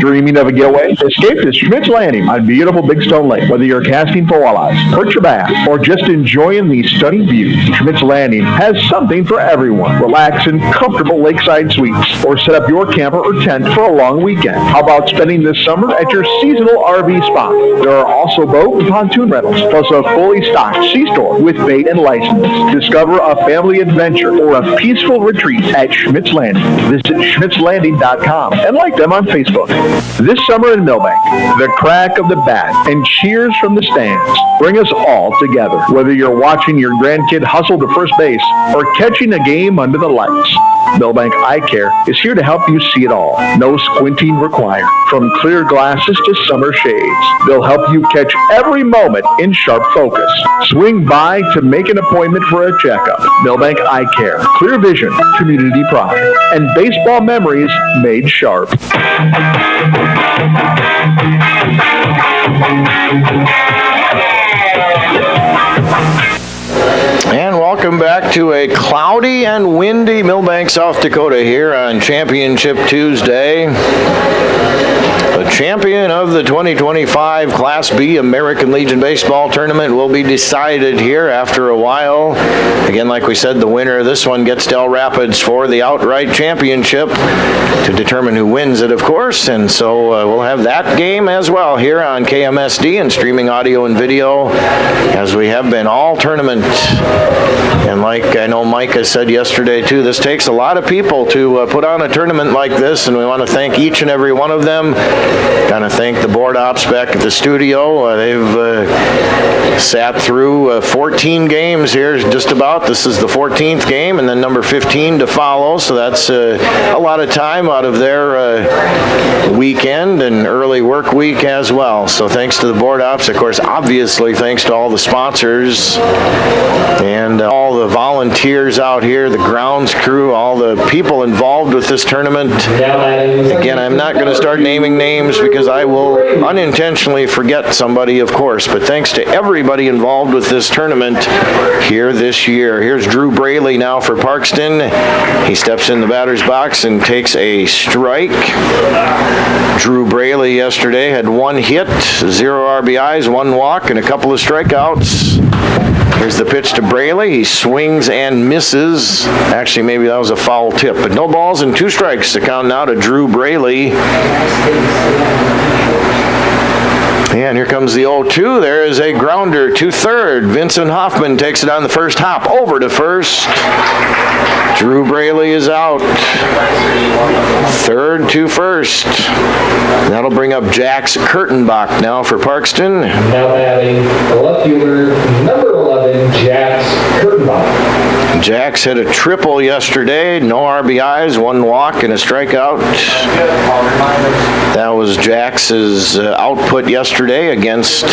Dreaming of a getaway? Escape to Schmidt's Landing on beautiful Big Stone Lake. Whether you're casting for walleyes, perch or bass, or just enjoying the stunning views, Schmidt's Landing has something for everyone. Relax in comfortable lakeside suites, or set up your camper or tent for a long weekend. How about spending this summer at your seasonal RV spot? There are also boat and pontoon rentals, plus a fully stocked C-store with bait and license. Discover a family adventure or a peaceful retreat at Schmidt's Landing. Visit schmidtslanding.com and like them on Facebook. This summer in Milbank, the crack of the bat and cheers from the stands bring us all together. Whether you're watching your grandkid hustle to first base or catching a game under the lights, Milbank Eye Care is here to help you see it all. No squinting required. From clear glasses to summer shades, they'll help you catch every moment in sharp focus. Swing by to make an appointment for a checkup. Milbank Eye Care. Clear vision, community pride, and baseball memories made sharp. And welcome back to a cloudy and windy Milbank, South Dakota here on Championship Tuesday. The champion of the 2025 Class B American Legion Baseball Tournament will be decided here after a while. Again, like we said, the winner of this one gets Del Rapids for the outright championship to determine who wins it, of course. And so we'll have that game as well here on KMSD and streaming audio and video as we have been all tournament. And like I know Mike has said yesterday too, this takes a lot of people to put on a tournament like this, and we want to thank each and every one of them. Kind of thank the board ops back at the studio. They've sat through 14 games here, just about. This is the 14th game, and then number 15 to follow. So that's a lot of time out of their weekend and early work week as well. So thanks to the board ops. Of course, obviously, thanks to all the sponsors and all all the volunteers out here, the grounds crew, all the people involved with this tournament. Again, I'm not going to start naming names because I will unintentionally forget somebody, of course, but thanks to everybody involved with this tournament here this year. Here's Drew Braley now for Parkston. He steps in the batter's box and takes a strike. Drew Braley yesterday had 1 hit, 0 RBIs, 1 walk, and a couple of strikeouts. Here's the pitch to Braley. He swings and misses. Actually, maybe that was a foul tip, but no balls and 2 strikes to count now to Drew Braley. And here comes the 0-2. There is a grounder to third. Vincent Hoffman takes it on the first hop over to first. Drew Braley is out. Third to first. That'll bring up Jax Kurtenbach now for Parkston. Now batting the left fielder, number 11, Jax Kurtenbach. Jax hit a triple yesterday, no RBIs, 1 walk and a strikeout. That was Jax's output yesterday against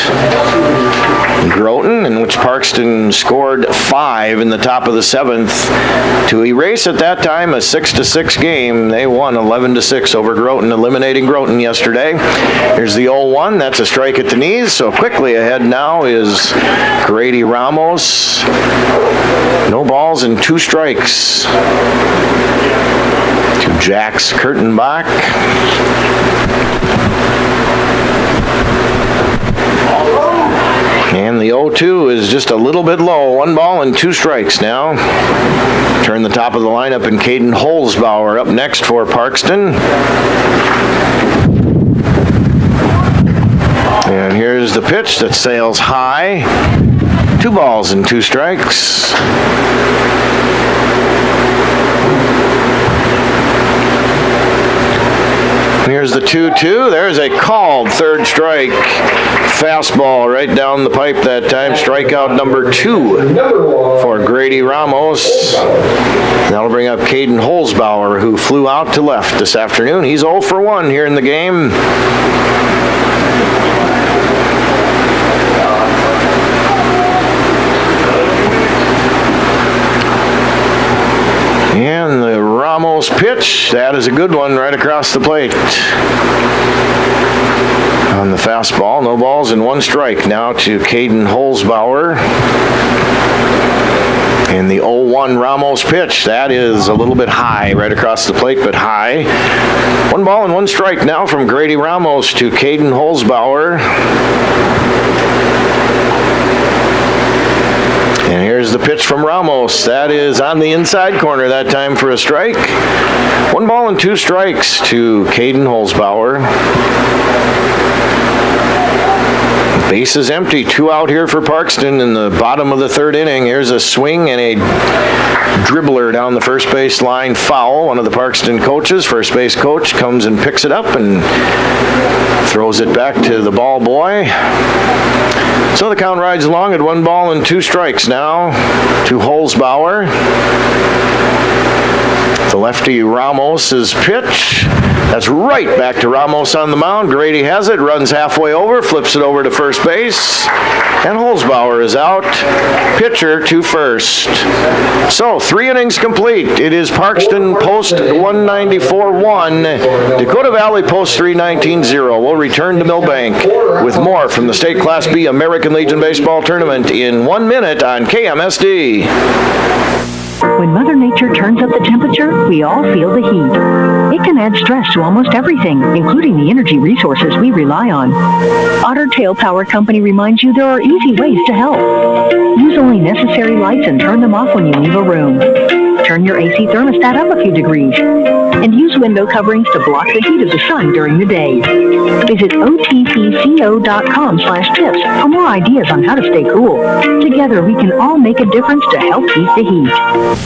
Groton, in which Parkston scored 5 in the top of the 7th to erase at that time a 6-6 game. They won 11-6 over Groton, eliminating Groton yesterday. Here's the 0-1. That's a strike at the knees. So quickly ahead now is Grady Ramos. No balls and 2 strikes to Jax Kurtenbach. And the 0-2 is just a little bit low. 1 ball and 2 strikes now. Turn the top of the lineup, and Caden Holzbauer up next for Parkston. And here's the pitch that sails high. 2 balls and 2 strikes. Here's the 2-2. There's a called third strike. Fastball right down the pipe that time. Strikeout number 2 for Grady Ramos. That'll bring up Caden Holzbauer, who flew out to left this afternoon. He's 0 for 1 here in the game. And the Ramos pitch, that is a good one right across the plate. On the fastball, no balls and 1 strike now to Caden Holzbauer. And the 0-1 Ramos pitch, that is a little bit high right across the plate, but high. 1 ball and 1 strike now from Grady Ramos to Caden Holzbauer. And here's the pitch from Ramos. That is on the inside corner that time for a strike. 1 ball and 2 strikes to Caden Holzbauer. Base is empty. 2 out here for Parkston in the bottom of the 3rd inning. Here's a swing and a dribbler down the first base line foul. One of the Parkston coaches, first base coach, comes and picks it up and throws it back to the ball boy. So the count rides along at 1 ball and 2 strikes now to Holzbauer. The lefty Ramos's pitch. That's right back to Ramos on the mound. Grady has it, runs halfway over, flips it over to first base, and Holzbauer is out. Pitcher to first. So 3 innings complete. It is Parkston post 194-1, Dakota Valley post 319-0. We'll return to Milbank with more from the State Class B American Legion Baseball Tournament in 1 minute on KMSD. When Mother Nature turns up the temperature, we all feel the heat. It can add stress to almost everything, including the energy resources we rely on. Otter Tail Power Company reminds you there are easy ways to help. Use only necessary lights and turn them off when you leave a room. Turn your AC thermostat up a few degrees. And use window coverings to block the heat of the sun during the day. Visit otpco.com/tips for more ideas on how to stay cool. Together, we can all make a difference to help beat the heat.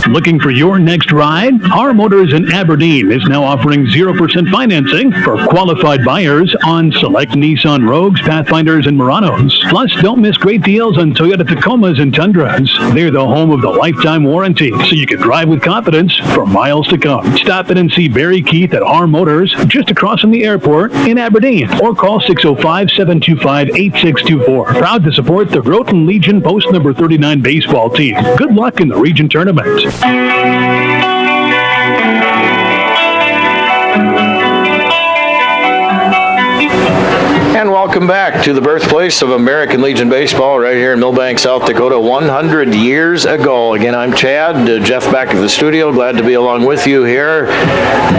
Looking for your next ride? R Motors in Aberdeen is now offering 0% financing for qualified buyers on select Nissan Rogues, Pathfinders, and Muranos. Plus, don't miss great deals on Toyota Tacomas and Tundras. They're the home of the lifetime warranty, so you can drive drive with confidence for miles to come. Stop in and see Barry Keith at R Motors, just across from the airport in Aberdeen, or call 605-725-8624. Proud to support the Groton Legion Post number 39 baseball team. Good luck in the region tournament. And welcome back to the birthplace of American Legion Baseball right here in Milbank, South Dakota, 100 years ago. Again, I'm Chad. Jeff back at the studio. Glad to be along with you here,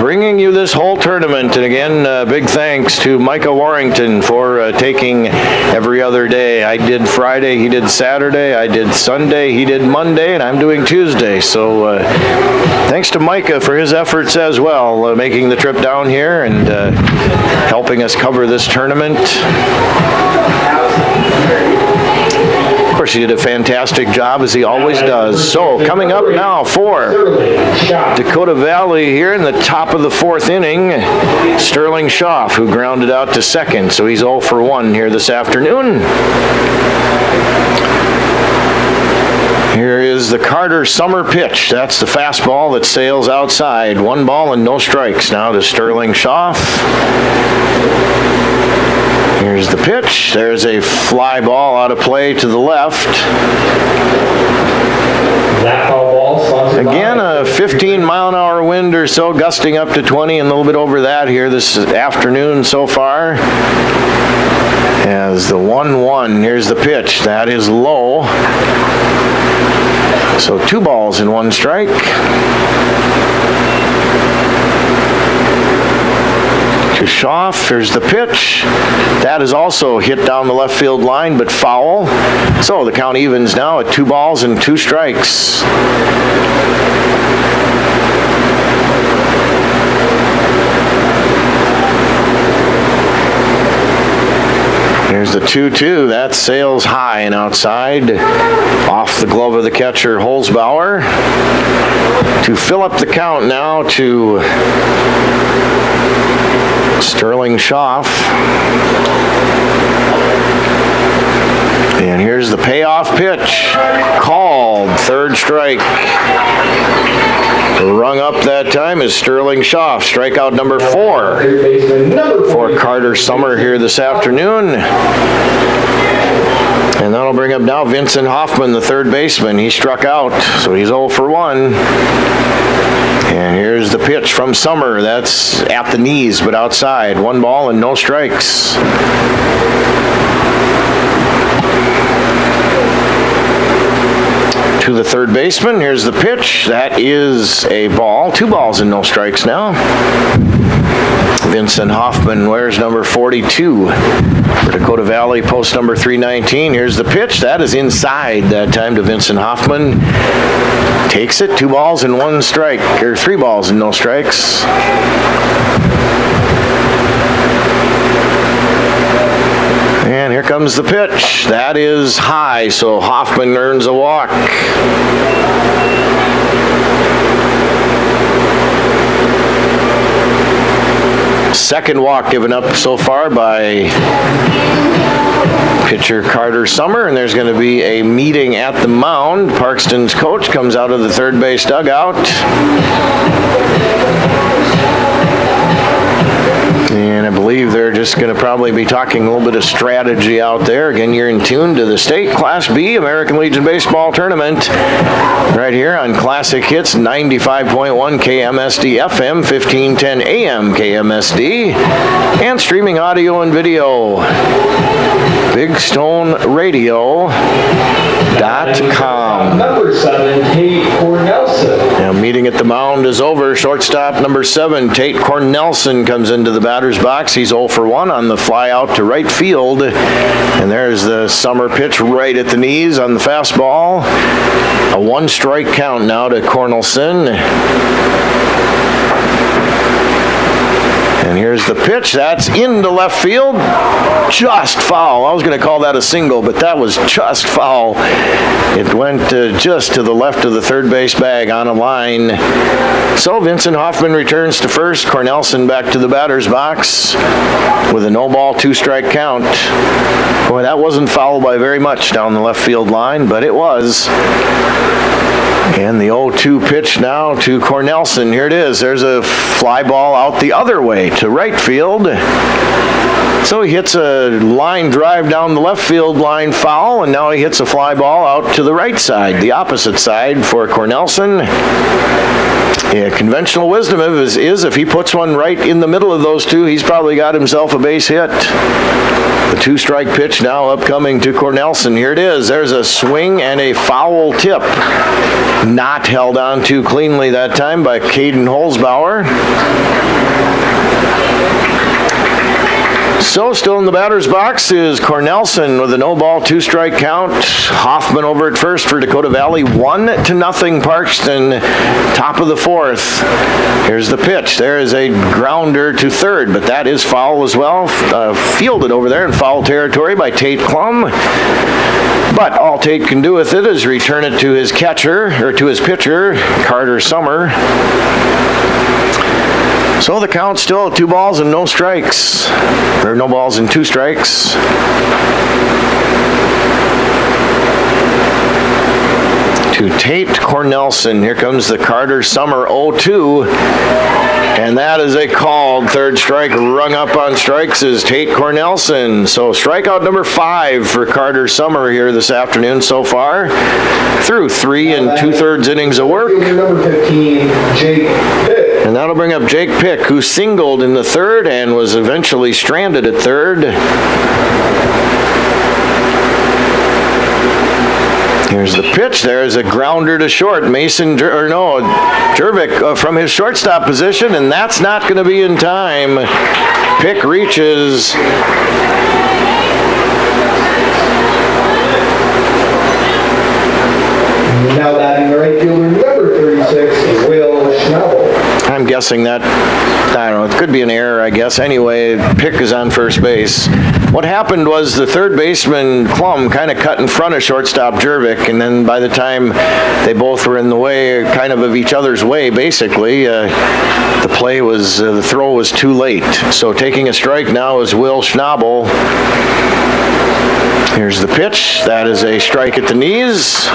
bringing you this whole tournament. And again, big thanks to Micah Warrington for taking every other day. I did Friday, he did Saturday, I did Sunday, he did Monday, and I'm doing Tuesday. So thanks to Micah for his efforts as well, making the trip down here and helping us cover this tournament. Of course, he did a fantastic job, as he always does. So, coming up now for Dakota Valley here in the top of the fourth inning, Sterling Schaff, who grounded out to second. So he's 0 for 1 here this afternoon. Here is the Carter Summer pitch. That's the fastball that sails outside. 1 ball and no strikes now to Sterling Schaff. Here's the pitch. There's a fly ball out of play to the left. That foul ball. Again, a 15-mile-an-hour wind or so, gusting up to 20 and a little bit over that here this afternoon so far. As the 1-1, here's the pitch. That is low. So 2 balls and 1 strike. To Schaff, here's the pitch. That is also hit down the left field line, but foul. So the count evens now at 2 balls and 2 strikes. Here's the 2-2. That sails high and outside. Off the glove of the catcher, Holzbauer. To fill up the count now to Sterling Schaff. And here's the payoff pitch. Called. 3rd strike. Rung up that time is Sterling Schaff. Strikeout number 4 for Carter Summer here this afternoon. And that'll bring up now Vincent Hoffman, the 3rd baseman. He struck out, so he's 0 for 1. And here's the pitch from Summer. That's at the knees, but outside. 1 ball and no strikes. To the 3rd baseman. Here's the pitch. That is a ball. 2 balls and no strikes now. Vincent Hoffman wears number 42 for Dakota Valley, post number 319. Here's the pitch. That is inside that time to Vincent Hoffman. Takes it. 2 balls and 1 strike, or 3 balls and no strikes. And here comes the pitch. That is high, so Hoffman earns a walk. Second walk given up so far by pitcher Carter Summer, and there's going to be a meeting at the mound. Parkston's coach comes out of the 3rd base dugout. And I believe they're just going to probably be talking a little bit of strategy out there. Again, you're in tune to the State Class B American Legion Baseball Tournament right here on Classic Hits 95.1 KMSD FM, 1510 AM KMSD, and streaming audio and video, BigStoneRadio.com. Number 7, Tate Cornelson. Now, meeting at the mound is over. Shortstop number 7, Tate Cornelson, comes into the batter's box. He's 0 for 1 on the fly out to right field. And there's the Summer pitch right at the knees on the fastball. A 1-strike count now to Cornelson. And here's the pitch. That's into left field. Just foul. I was going to call that a single, but that was just foul. It went just to the left of the 3rd base bag on a line. So Vincent Hoffman returns to first. Cornelson back to the batter's box with a no-ball, 2-strike count. Boy, that wasn't fouled by very much down the left field line, but it was. And the 0-2 pitch now to Cornelson. Here it is. There's a fly ball out the other way to right field. So he hits a line drive down the left field line foul, and now he hits a fly ball out to the right side, the opposite side for Cornelson. Yeah, conventional wisdom is if he puts one right in the middle of those two, he's probably got himself a base hit. The 2-strike pitch now upcoming to Cornelson. Here it is. There's a swing and a foul tip. Not held on to cleanly that time by Caden Holzbauer. So still in the batter's box is Cornelson with a no-ball, 2-strike count. Hoffman over at first for Dakota Valley, 1-0 Parkston, top of the 4th. Here's the pitch. There is a grounder to third, but that is foul as well. Fielded over there in foul territory by Tate Klum. But all Tate can do with it is return it to his catcher, or to his pitcher, Carter Summer. So the count's still 2 balls and no strikes. Or no balls and 2 strikes. To Tate Cornelson. Here comes the Carter Summer 0-2. And that is a called third strike. Rung up on strikes is Tate Cornelson. So strikeout number 5 for Carter Summer here this afternoon so far. Through 3 2/3 innings of work. Number 15, Jake Pitt. And that'll bring up Jake Pick, who singled in the 3rd and was eventually stranded at 3rd. Here's the pitch. There's a grounder to short. Jervik from his shortstop position, and that's not going to be in time. Pick reaches. Now batting the right fielder, number 36, Will Schnabel. I'm guessing that, I don't know, it could be an error, I guess. Anyway, Pick is on first base. What happened was the third baseman, Klum, kind of cut in front of shortstop Jervik, and then by the time they both were in the way, kind of each other's way, basically, the throw was too late. So taking a strike now is Will Schnabel. Here's the pitch. That is a strike at the knees.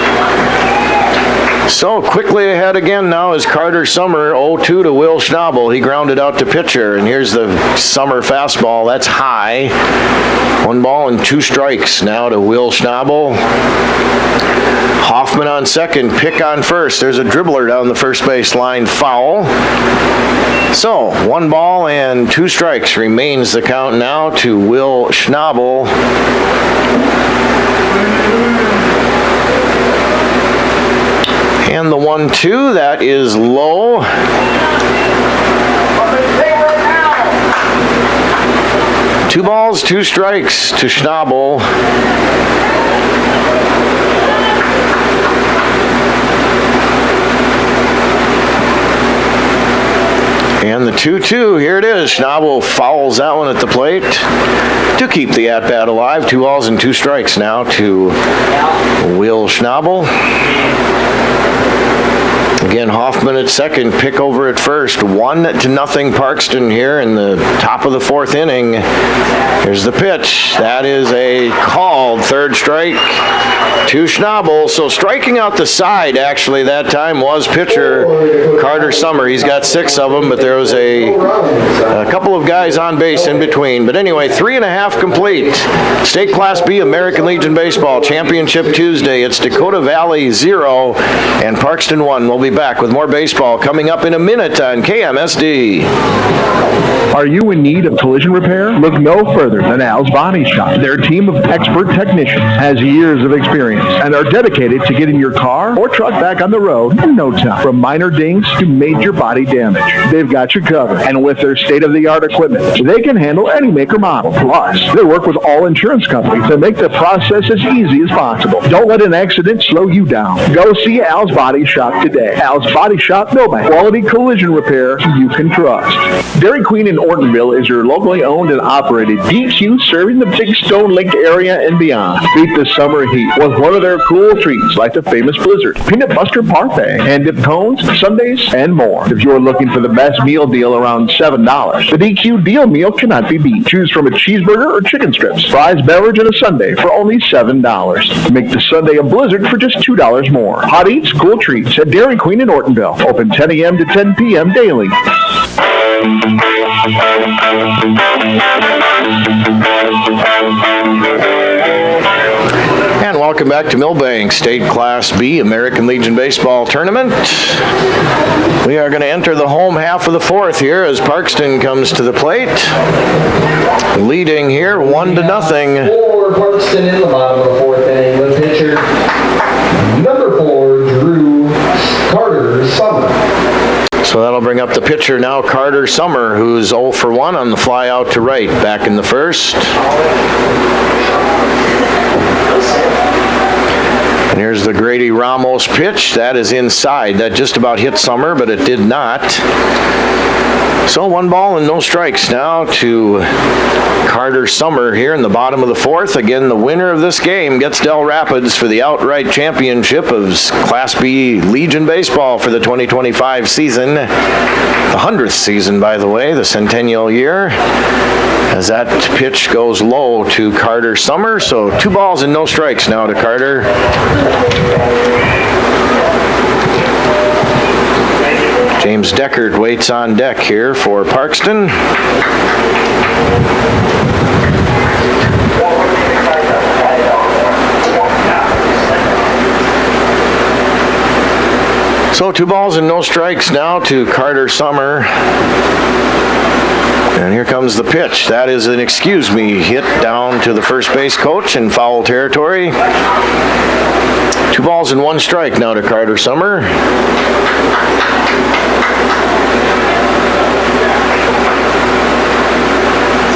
So quickly ahead again now is Carter Summer, 0-2 to Will Schnabel. He grounded out to pitcher, and here's the Summer fastball. That's high. 1 ball and 2 strikes now to Will Schnabel. Hoffman on second, Pick on first. There's a dribbler down the first base line, foul. So 1 ball and 2 strikes remains the count now to Will Schnabel. And the 1-2, that is low. Two balls, 2 strikes to Schnabel. And the 2-2, here it is. Schnabel fouls that one at the plate to keep the at-bat alive. 2 balls and 2 strikes now to Will Schnabel. Again, Hoffman at second, Pick over at first. 1-0 Parkston here in the top of the 4th inning. Here's the pitch. That is a called third strike to Schnabel. So striking out the side, actually, that time was pitcher Carter Summer. He's got 6 of them, but there was a couple of guys on base in between. But anyway, 3.5 complete. State Class B American Legion Baseball Championship Tuesday. It's Dakota Valley 0 and Parkston 1. We'll be back with more baseball coming up in a minute on KMSD. Are you in need of collision repair? Look no further than Al's Body Shop. Their team of expert technicians has years of experience and are dedicated to getting your car or truck back on the road in no time. From minor dings to major body damage, they've got you covered. And with their state-of-the-art equipment, they can handle any make or model. Plus, they work with all insurance companies to make the process as easy as possible. Don't let an accident slow you down. Go see Al's Body Shop today. Al's Body Shop, Milbank. Quality collision repair you can trust. Dairy Queen in Ortonville is your locally owned and operated DQ, serving the Big Stone Lake area and beyond. Beat the summer heat with one One of their cool treats, like the famous Blizzard, peanut butter parfait, and dip cones, sundaes, and more. If you're looking for the best meal deal around $7, the DQ deal meal cannot be beat. Choose from a cheeseburger or chicken strips, fries, beverage, and a sundae for only $7. Make the Sunday a Blizzard for just $2 more. Hot eats, cool treats at Dairy Queen in Ortonville. Open 10 a.m. to 10 p.m. daily. And welcome back to Milbank State Class B American Legion Baseball Tournament. We are going to enter the home half of the fourth here as Parkston comes to the plate. Leading here 1-0. For Parkston in the bottom of the fourth inning, the pitcher, number 4, Carter Summer. So that'll bring up the pitcher now, Carter Summer, who's 0 for 1 on the fly out to right back in the first. And here's the Grady Ramos pitch. That is inside. That just about hit Summer, but it did not. So 1 ball and no strikes now to Carter Summer here in the bottom of the fourth. Again, the winner of this game gets Del Rapids for the outright championship of Class B Legion Baseball for the 2025 season. The 100th season, by the way, the centennial year. As that pitch goes low to Carter Summer. So 2 balls and no strikes now to Carter. James Deckard waits on deck here for Parkston. So 2 balls and no strikes now to Carter Summer. And here comes the pitch. That is an excuse me hit down to the first base coach in foul territory. 2 balls and 1 strike now to Carter Summer.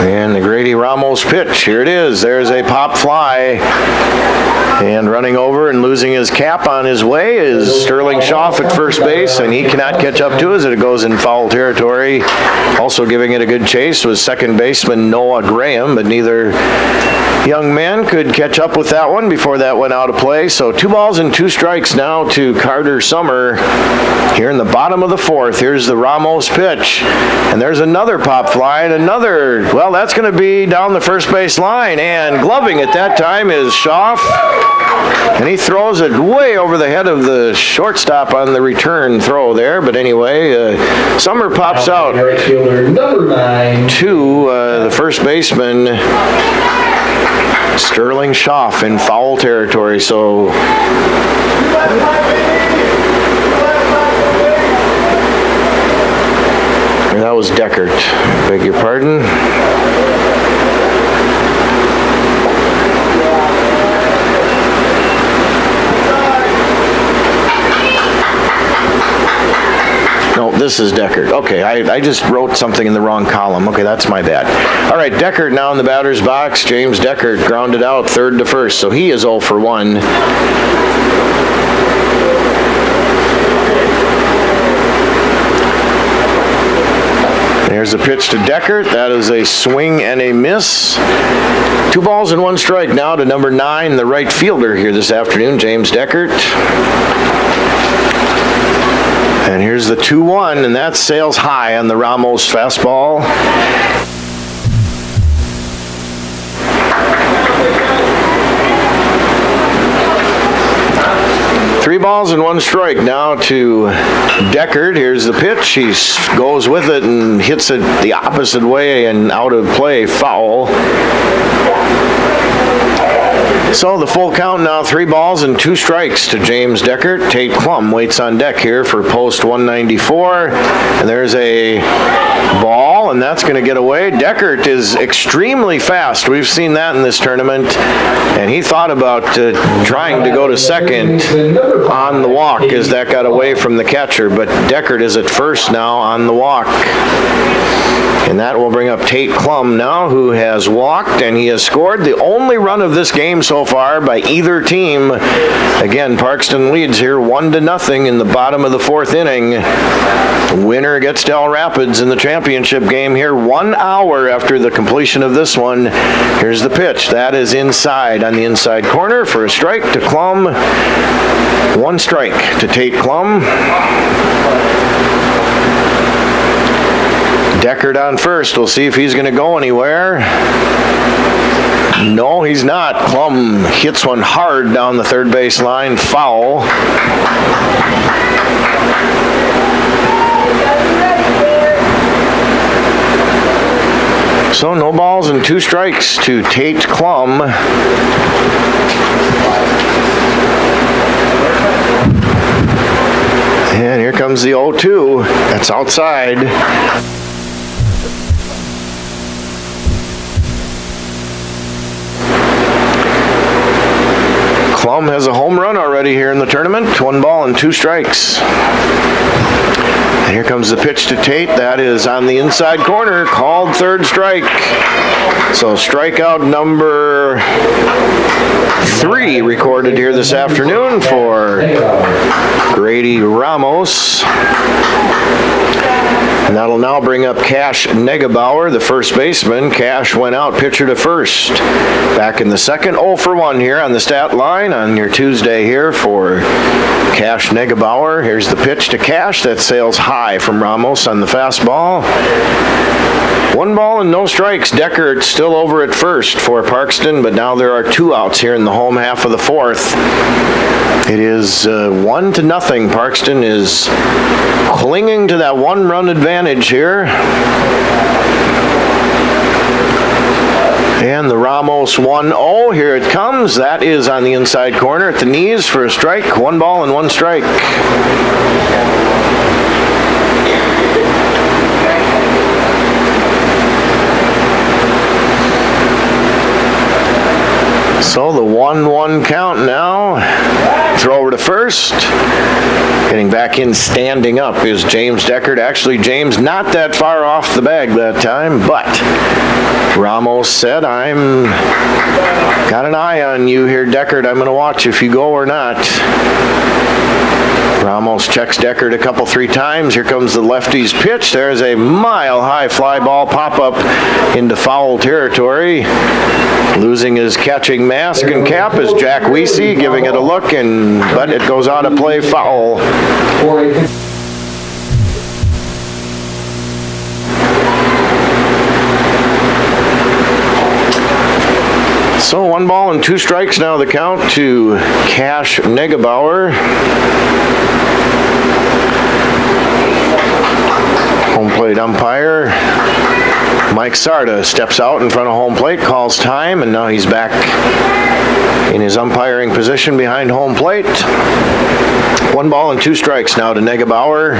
And the Grady Ramos pitch. Here it is. There's a pop fly. And running over and losing his cap on his way is Sterling Schaff at first base, and he cannot catch up to it as it goes in foul territory. Also giving it a good chase was second baseman Noah Graham, but neither young man could catch up with that one before that went out of play. So 2 balls and 2 strikes now to Carter Summer here in the bottom of the fourth. Here's the Ramos pitch, and there's another pop fly and another, well, that's going to be down the first base line, and gloving at that time is Schaff, and he throws it way over the head of the shortstop on the return throw there. But anyway, Summer pops out Right fielder, number 9. to the first baseman Sterling Schaff in foul territory. So that was Deckard. Beg your pardon. No, this is Deckard. Okay, I just wrote something in the wrong column. Okay, that's my bad. All right, Deckard now in the batter's box. James Deckard grounded out third to first, so he is 0 for 1. There's a pitch to Deckard. That is a swing and a miss. 2 balls and 1 strike now to number 9, the right fielder here this afternoon, James Deckard. And here's the 2-1, and that sails high on the Ramos fastball. Three balls and 1 strike now to Deckard. Here's the pitch. He goes with it and hits it the opposite way and out of play, foul. So the full count now, 3 balls and 2 strikes to James Deckard. Tate Klum waits on deck here for post 194. And there's a ball, and that's going to get away. Deckard is extremely fast. We've seen that in this tournament. And he thought about trying to go to second on the walk as that got away from the catcher. But Deckard is at first now on the walk. And that will bring up Tate Klum now, who has walked, and he has scored the only run of this game so far by either team. Again, Parkston leads here 1-0 in the bottom of the fourth inning. Winner gets Del Rapids in the championship game here 1 hour after the completion of this one. Here's the pitch. That is inside on the inside corner for a strike to Klum. 1 strike to Tate Klum. Deckard on first. We'll see if he's going to go anywhere. No, he's not. Klum hits one hard down the third base line. Foul. So no balls and 2 strikes to Tate Klum. And here comes the 0-2. That's outside. Klum has a home run already here in the tournament. 1 ball and 2 strikes. And here comes the pitch to Tate. That is on the inside corner. Called third strike. So strikeout number 3 recorded here this afternoon for Grady Ramos. And that'll now bring up Cash Negebauer, the first baseman. Cash went out, pitcher to first. Back in the second, 0 for 1 here on the stat line on your Tuesday here for Cash Negebauer. Here's the pitch to Cash. That sails high from Ramos on the fastball. 1 ball and no strikes. Deckard still over at first for Parkston, but now there are 2 outs here in the home half of the fourth. It is 1-0. Parkston is clinging to that 1-run advantage here. And the Ramos 1-0. Here it comes. That is on the inside corner at the knees for a strike. 1 ball and 1 strike. So the 1-1 count now. Throw over to first. Getting back in, standing up is James Deckard. Actually, James not that far off the bag that time, but Ramos said, I'm got an eye on you here, Deckard. I'm going to watch if you go or not. Ramos checks Deckard a couple, 3 times. Here comes the lefty's pitch. There's a mile-high fly ball pop-up into foul territory. Losing his catching mask and cap is Jack Weesey, giving it a look, but it goes out of play, foul. So 1 ball and 2 strikes now the count to Cash Negebauer. Home plate umpire Mike Sarda steps out in front of home plate, calls time, and now he's back in his umpiring position behind home plate. 1 ball and 2 strikes now to Negebauer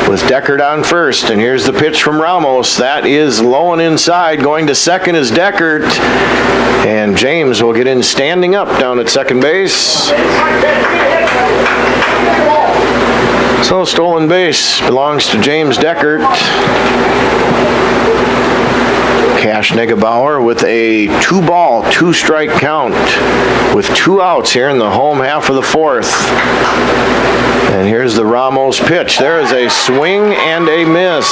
with Deckard on first. And here's the pitch from Ramos. That is low and inside. Going to second is Deckard. And James will get in standing up down at second base. So stolen base belongs to James Deckard. Cash Negebauer with a 2-ball, 2-strike count with 2 outs here in the home half of the fourth. And here's the Ramos pitch. There is a swing and a miss.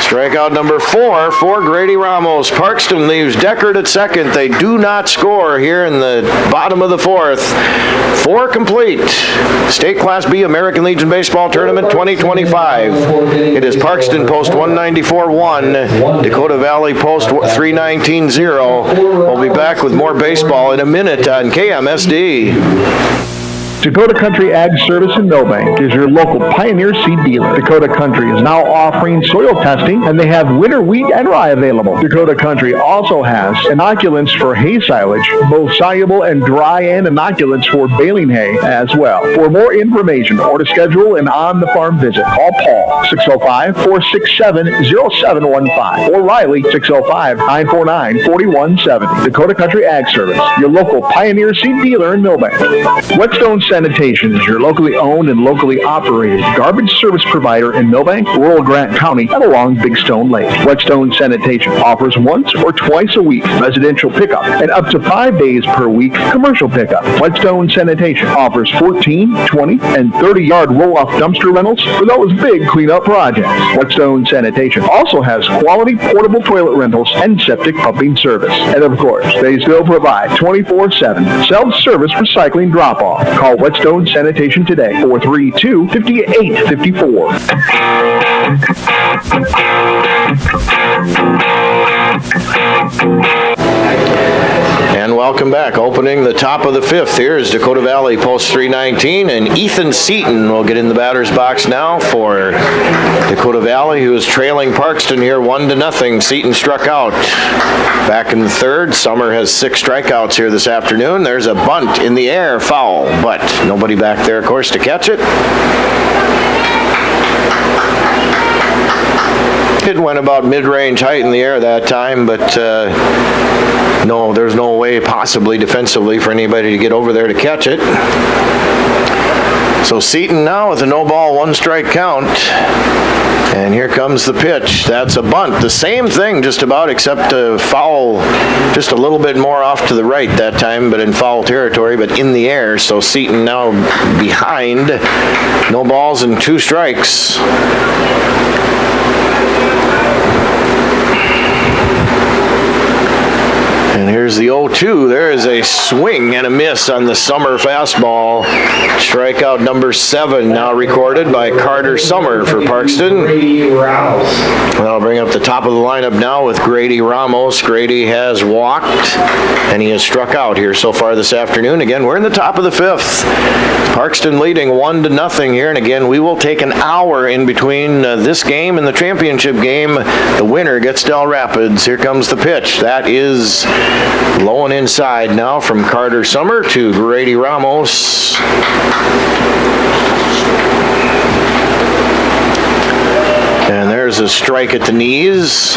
Strikeout number 4 for Grady Ramos. Parkston leaves Deckard at second. They do not score here in the bottom of the fourth. 4 complete. State Class B American Legion Baseball Tournament 2025. It is Parkston Post 194-1, Dakota Valley Post 319-0. We'll be back with more baseball in a minute on KMSD. Dakota Country Ag Service in Milbank is your local Pioneer seed dealer. Dakota Country is now offering soil testing, and they have winter wheat and rye available. Dakota Country also has inoculants for hay silage, both soluble and dry, and inoculants for baling hay as well. For more information or to schedule an on-the-farm visit, call Paul 605-467-0715 or Riley 605-949-4170. Dakota Country Ag Service, your local Pioneer seed dealer in Milbank. Whetstone Sanitation is your locally owned and locally operated garbage service provider in Milbank, rural Grant County, and along Big Stone Lake. Whetstone Sanitation offers once or twice a week residential pickup and up to 5 days per week commercial pickup. Whetstone Sanitation offers 14, 20, and 30-yard roll-off dumpster rentals for those big cleanup projects. Whetstone Sanitation also has quality portable toilet rentals and septic pumping service. And of course, they still provide 24/7 self-service recycling drop-off. Call Whetstone Sanitation today, 432-5854. And welcome back. Opening the top of the fifth. Here's Dakota Valley post 319, and Ethan Seaton will get in the batter's box now for Dakota Valley, who is trailing Parkston here 1-0. Seaton struck out back in the third. Summer has 6 strikeouts here this afternoon. There's a bunt in the air, foul, but nobody back there, of course, to catch it. It went about mid-range height in the air that time, but no, there's no way possibly defensively for anybody to get over there to catch it. So Seaton now with a no ball, 1 strike count. And here comes the pitch. That's a bunt. The same thing just about, except a foul just a little bit more off to the right that time, but in foul territory, but in the air. So Seaton now behind. No balls and 2 strikes. And here's the 0-2. There is a swing and a miss on the Summer fastball. Strikeout number 7 now recorded by Carter Summer for Parkston. Grady Ramos. I'll bring up the top of the lineup now with Grady Ramos. Grady has walked and he has struck out here so far this afternoon. Again, we're in the top of the 5th. Parkston leading 1-0 here. And again, we will take an hour in between this game and the championship game. The winner gets Del Rapids. Here comes the pitch. That is low and inside now from Carter Summer to Grady Ramos. And there's a strike at the knees.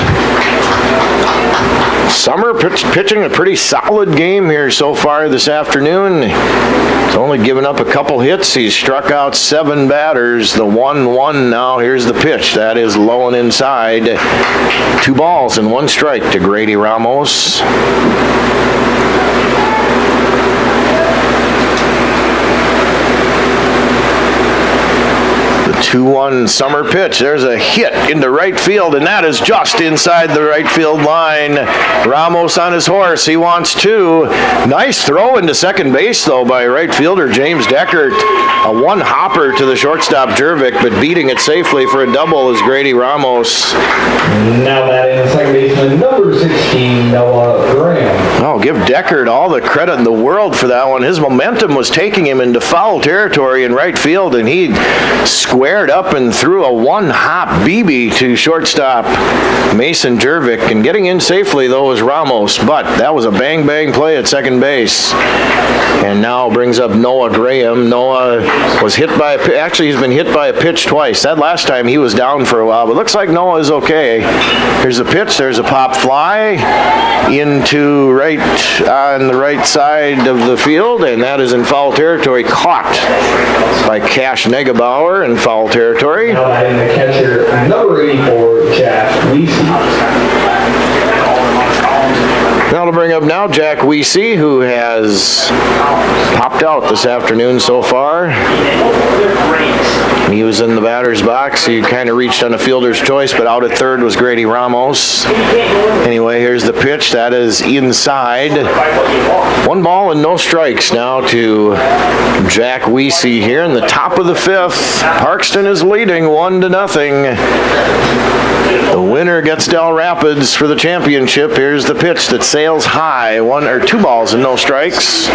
Summer pitching a pretty solid game here so far this afternoon. He's only given up a couple hits. He's struck out 7 batters. The 1-1 now. Here's the pitch. That is low and inside. 2 balls and 1 strike to Grady Ramos. The 2-1 Summer pitch. There's a hit into right field, and that is just inside the right field line. Ramos on his horse. He wants 2. Nice throw into second base, though, by right fielder James Deckert. A 1-hopper to the shortstop Jervik, but beating it safely for a double is Grady Ramos. Now batting second baseman number 16, Noah Graham. Oh, give Deckert all the credit in the world for that one. His momentum was taking him into foul territory in right field, and he squared up and threw a 1-hop BB to shortstop Mason Jervik. And getting in safely, though, was Ramos. But that was a bang-bang play at second base. And now brings up Noah Graham. Noah was hit by actually he's been hit by a pitch twice. That last time he was down for a while, but looks like Noah is okay. Here's a pitch. There's a pop fly into right on the right side of the field, and that is in foul territory, caught by Cash Negebauer in foul territory. Now batting the catcher number 84, Jack Weesey. Now to bring up now Jack Weesey, who has popped out this afternoon so far. He was in the batter's box. He kind of reached on a fielder's choice, but out at third was Grady Ramos. Anyway, here's the pitch. That is inside. 1 ball and no strikes now to Jack Weesey here in the top of the 5th. Parkston is leading 1-0. The winner gets Del Rapids for the championship. Here's the pitch that sails high. 1 or 2 balls and no strikes.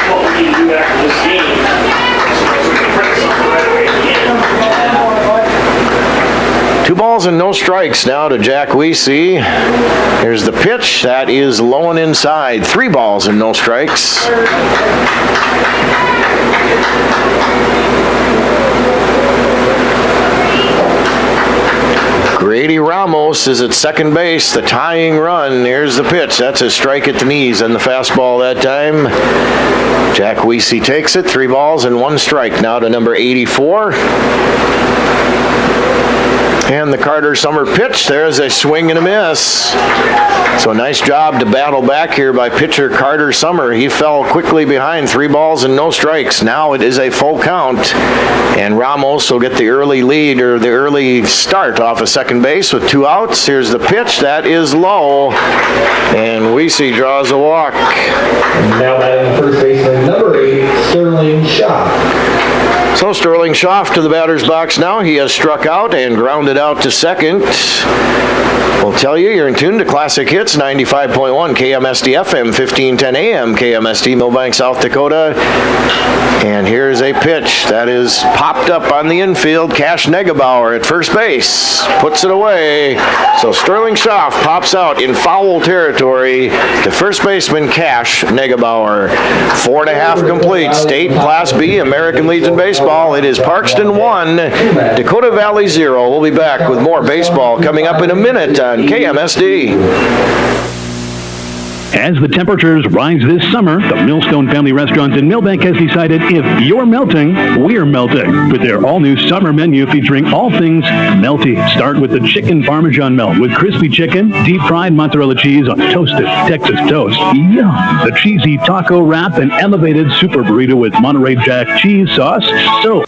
2 balls and no strikes now to Jack Weesey. Here's the pitch. That is low and inside. 3 balls and no strikes. Grady Ramos is at second base, the tying run. Here's the pitch. That's a strike at the knees and the fastball that time. Jack Weese takes it. 3 balls and 1 strike. Now to number 84. And the Carter Summer pitch. There's a swing and a miss. So a nice job to battle back here by pitcher Carter Summer. He fell quickly behind. 3 balls and no strikes. Now it is a full count. And Ramos will get the early lead, or the early start off of second base with 2 outs. Here's the pitch. That is low. And Weese draws a walk. Now batting first baseman number 8, Sterling Shaw. So Sterling Schaff to the batter's box now. He has struck out and grounded out to second. We'll tell you, you're in tune to Classic Hits 95.1 KMSD FM, 1510 AM, KMSD, Milbank, South Dakota. And here's a pitch that is popped up on the infield. Cash Negebauer at first base puts it away. So Sterling Schaff pops out in foul territory to first baseman Cash Negebauer. 4.5 complete. State Class B American Legion Baseball. It is Parkston 1, Dakota Valley 0. We'll be back with more baseball coming up in a minute on KMSD. As the temperatures rise this summer, the Millstone Family Restaurant in Milbank has decided if you're melting, we're melting. With their all-new summer menu featuring all things melty. Start with the chicken Parmesan melt with crispy chicken, deep-fried mozzarella cheese on toasted Texas toast. Yum! The cheesy taco wrap and elevated super burrito with Monterey Jack cheese sauce. So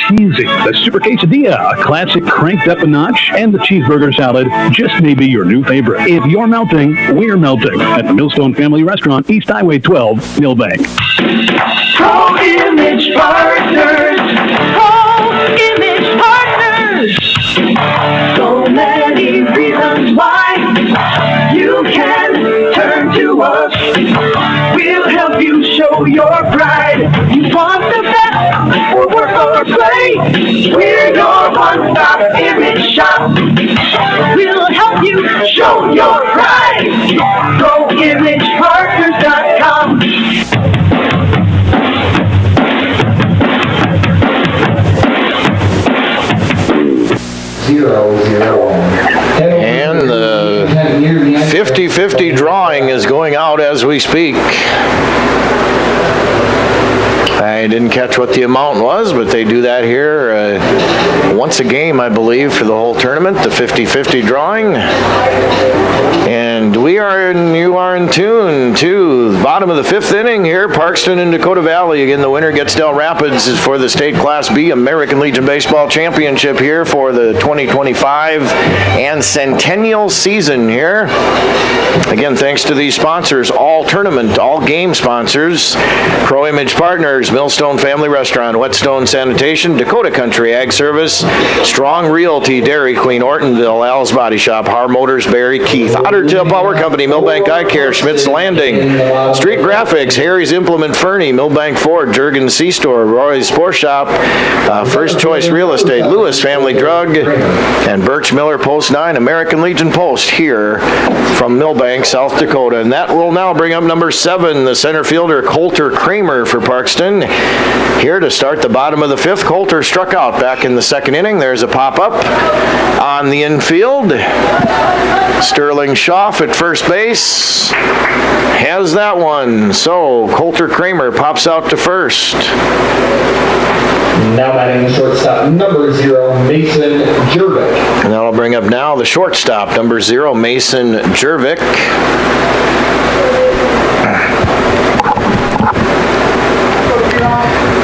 cheesy. The super quesadilla, a classic cranked up a notch, and the cheeseburger salad just may be your new favorite. If you're melting, we're melting. At the Millstone Family Restaurant, East Highway 12, Milbank. Pro Image Partners. Pro Image Partners. So many reasons why you can turn to us. We'll help you show your pride. You want the best for work or play. We're your one-stop image shop. We'll help you show your pride. ProImagePartners.com. 0-0. And the 50-50 drawing is going out as we speak. I didn't catch what the amount was, but they do that here once a game, I believe, for the whole tournament, the 50-50 drawing. And you are in tune to the bottom of the 5th inning here, Parkston and Dakota Valley. Again, the winner gets Del Rapids for the State Class B American Legion Baseball Championship here for the 2025 and Centennial season here. Again, thanks to these sponsors, all tournament, all game sponsors, Pro Image Partners, Millstone Family Restaurant, Whetstone Sanitation, Dakota Country Ag Service, Strong Realty, Dairy Queen, Ortonville, Al's Body Shop, Har Motors, Barry, Keith, Otter Tail Power Company, Milbank Eye Care, Schmidt's Landing, Street Graphics, Harry's Implement Fernie, Milbank Ford, Jurgen C-Store, Roy's Sports Shop, First Choice Real Estate, Lewis Family Drug, and Birch Miller Post 9, American Legion Post here from Milbank, South Dakota. And that will now bring up number 7, the center fielder, Coulter Kramer for Parkston. Here to start the bottom of the 5th, Coulter struck out back in the 2nd inning. There's a pop-up on the infield. Sterling Schaff at first base has that one. So Coulter Kramer pops out to first. Now batting shortstop number 0, Mason Jervik. And that'll bring up now the shortstop, number 0, Mason Jervik.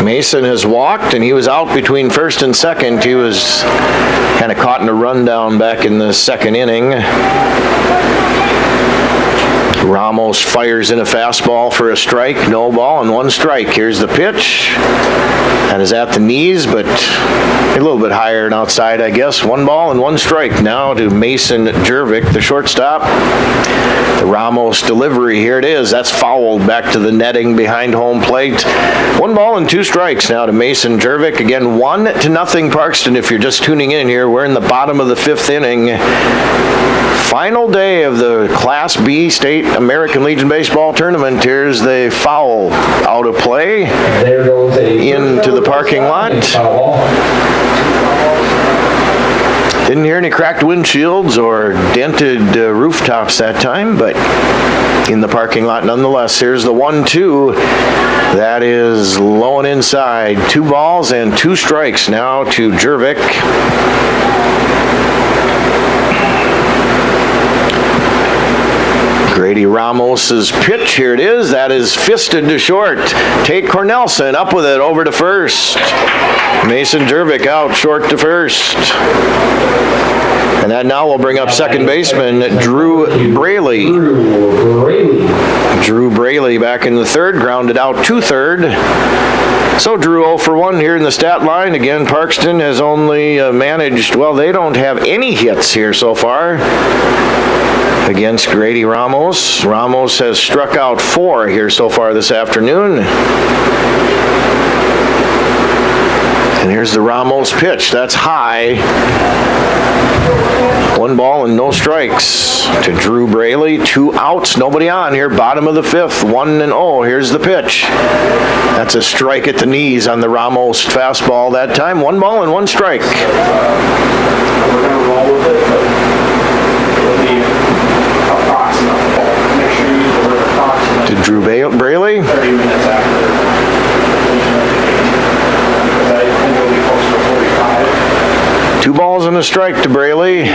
Mason has walked, and he was out between first and second. He was kind of caught in a rundown back in the 2nd inning. Ramos fires in a fastball for a strike, no ball, and 1 strike. Here's the pitch. That is at the knees, but a little bit higher and outside, I guess. 1 ball and 1 strike now to Mason Jervik, the shortstop. The Ramos delivery, here it is. That's fouled back to the netting behind home plate. 1 ball and 2 strikes now to Mason Jervik. Again, 1-0 Parkston. If you're just tuning in here, we're in the bottom of the 5th inning. Final day of the Class B State American Legion Baseball Tournament. Here's the foul out of play. There goes into the parking lot. Didn't hear any cracked windshields or dented rooftops that time, but in the parking lot nonetheless. Here's the 1-2. That is low and inside. 2 balls and 2 strikes now to Jervik. Grady Ramos's pitch, here it is. That is fisted to short. Tate Cornelson up with it over to first. Mason Jervik out short to first. And that now will bring up second baseman Drew Braley. Drew Braley back in the third, grounded out to third. So Drew 0 for 1 here in the stat line. Again, Parkston has only managed, well, they don't have any hits here so far against Grady Ramos. Ramos has struck out 4 here so far this afternoon. And here's the Ramos pitch. That's high. 1 ball and no strikes to Drew Braley. 2 outs, nobody on here. Bottom of the 5th, 1-0. Here's the pitch. That's a strike at the knees on the Ramos fastball that time. 1 ball and 1 strike. We're going to roll with it, but it'll be approximate. Make sure you use the word approximate. To Drew Braley. 30 minutes after. Because I think it'll be closer to 45. 2 balls and a strike to Braley.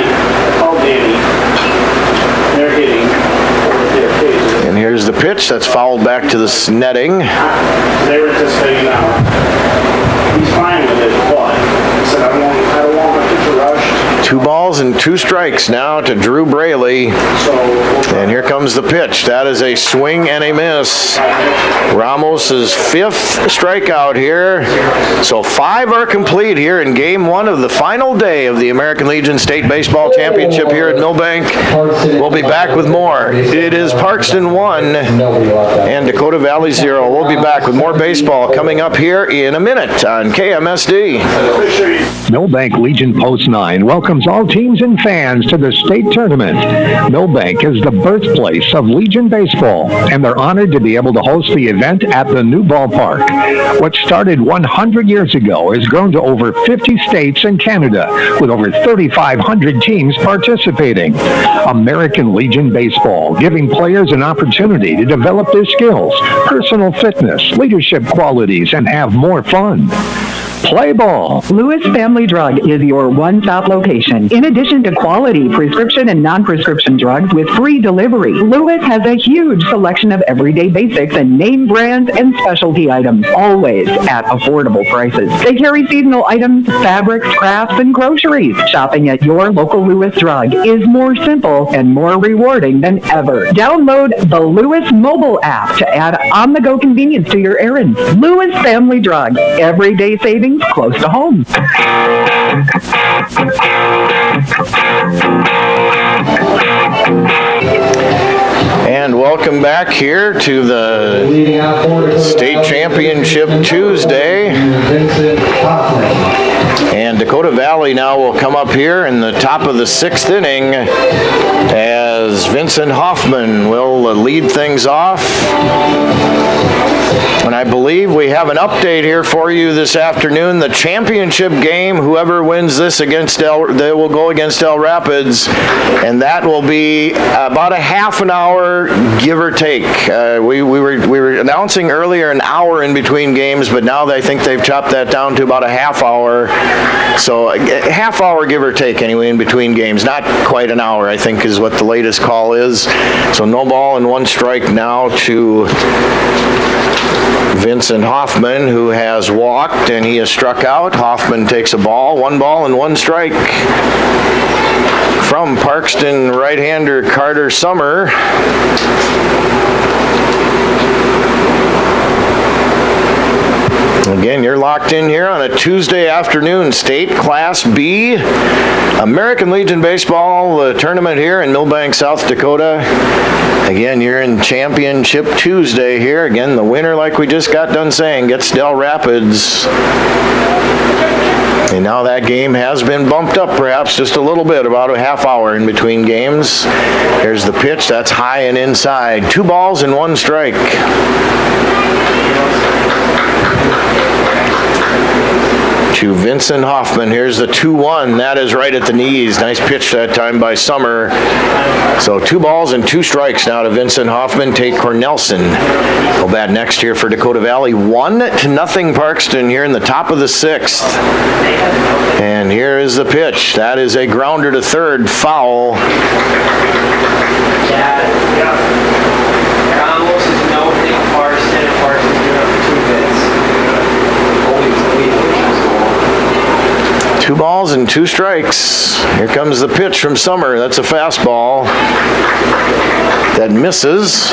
Oh, Danny. They're hitting. And here's the pitch. That's fouled back to the netting. They were anticipating an hour. He's fine with it, but he said, I don't want my pitcher rushed. 2 balls and 2 strikes now to Drew Braley. And here comes the pitch. That is a swing and a miss. Ramos's 5th strikeout here. So 5 are complete here in game 1 of the final day of the American Legion State Baseball Championship here at Milbank. We'll be back with more. It is Parkston 1 and Dakota Valley 0. We'll be back with more baseball coming up here in a minute on KMSD. Milbank Legion Post 9 welcomes all teams and fans to the state tournament. Milbank is the birthplace of Legion Baseball, and they're honored to be able to host the event at the new ballpark. What started 100 years ago has grown to over 50 states and Canada, with over 3,500 teams participating. American Legion Baseball, giving players an opportunity to develop their skills, personal fitness, leadership qualities, and have more fun. Play ball. Lewis Family Drug is your one-stop location. In addition to quality prescription and non-prescription drugs with free delivery, Lewis has a huge selection of everyday basics and name brands and specialty items, always at affordable prices. They carry seasonal items, fabrics, crafts, and groceries. Shopping at your local Lewis Drug is more simple and more rewarding than ever. Download the Lewis mobile app to add on-the-go convenience to your errands. Lewis Family Drug. Everyday savings close to home. And welcome back here to the State Championship Tuesday. And Dakota Valley now will come up here in the top of the 6th inning as Vincent Hoffman will lead things off. And I believe we have an update here for you this afternoon. The championship game, whoever wins this they will go against El Rapids, and that will be about a half an hour, give or take. We were announcing earlier an hour in between games, but now I think they've chopped that down to about a half hour. So a half hour, give or take, anyway, in between games. Not quite an hour, I think, is what the latest call is. So no ball and 1 strike now to Vincent Hoffman, who has walked and he has struck out. Hoffman takes a ball, 1 ball and 1 strike from Parkston right-hander Carter Summer. Again, you're locked in here on a Tuesday afternoon. State Class B American Legion Baseball tournament here in Milbank, South Dakota. Again, you're in Championship Tuesday here. Again, the winner, like we just got done saying, gets Del Rapids. And now that game has been bumped up perhaps just a little bit, about a half hour in between games. Here's the pitch. That's high and inside. 2 balls and 1 strike. to Vincent Hoffman. Here's the 2-1. That is right at the knees. Nice pitch that time by Summer. So 2 balls and 2 strikes now to Vincent Hoffman. Tate Cornelson will bat next here for Dakota Valley. 1-0 Parkston here in the top of the 6th. And here is the pitch. That is a grounder to third, foul. There almost is no thing Parkston and Parkston's doing up for 2 hits. 2 balls and 2 strikes. Here comes the pitch from Summer. That's a fastball that misses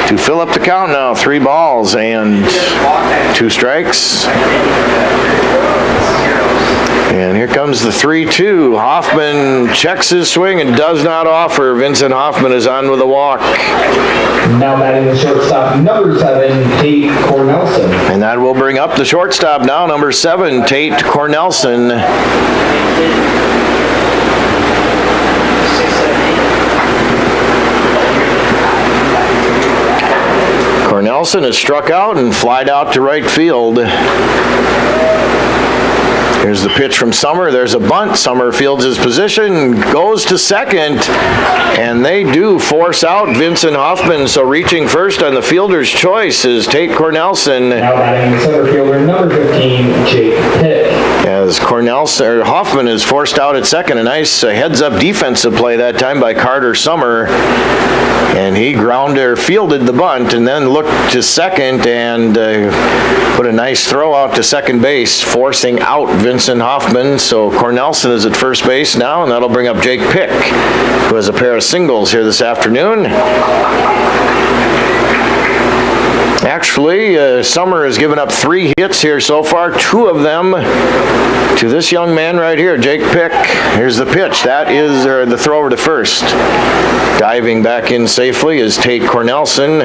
to fill up the count now. 3 balls and 2 strikes. And here comes the 3-2. Hoffman checks his swing and does not offer. Vincent Hoffman is on with a walk. Now batting the shortstop, number 7, Tate Cornelson. And that will bring up the shortstop now, number 7, Tate Cornelson. Cornelson is struck out and flied out to right field. Here's the pitch from Summer. There's a bunt. Summer fields his position, goes to second, and they do force out Vincent Hoffman. So reaching first on the fielder's choice is Tate Cornelson. Now batting the center fielder, number 15, Jake Pitt. As Hoffman is forced out at second. A nice heads-up defensive play that time by Carter Summer. And he fielded the bunt and then looked to second and put a nice throw out to second base, forcing out Vincent Hoffman. So Cornelson is at first base now, and that'll bring up Jake Pick, who has a pair of singles here this afternoon. Actually, Summer has given up 3 hits here so far, 2 of them to this young man right here, Jake Pick. Here's the pitch. That is the throw over to first. Diving back in safely is Tate Cornelson.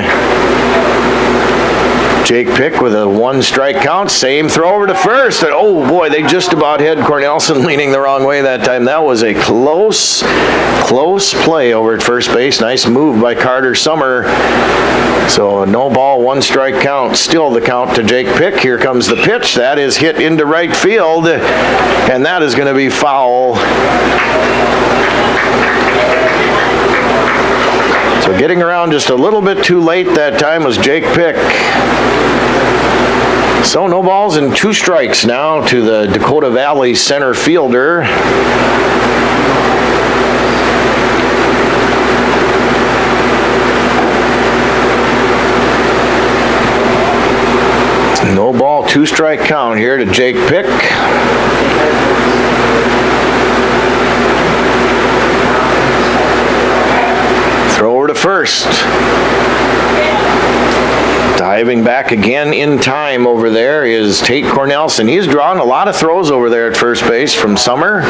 Jake Pick with a 1-strike count. Same throw over to first. And oh boy, they just about had Cornelson leaning the wrong way that time. That was a close play over at first base. Nice move by Carter Summer. So no ball, 1-strike count. Still the count to Jake Pick. Here comes the pitch. That is hit into right field, and that is going to be foul. So getting around just a little bit too late that time was Jake Pick. So no balls and 2 strikes now to the Dakota Valley center fielder. No ball, 2-strike count here to Jake Pick. Throw over to first. Diving back again in time over there is Tate Cornelson. He's drawn a lot of throws over there at first base from Summer.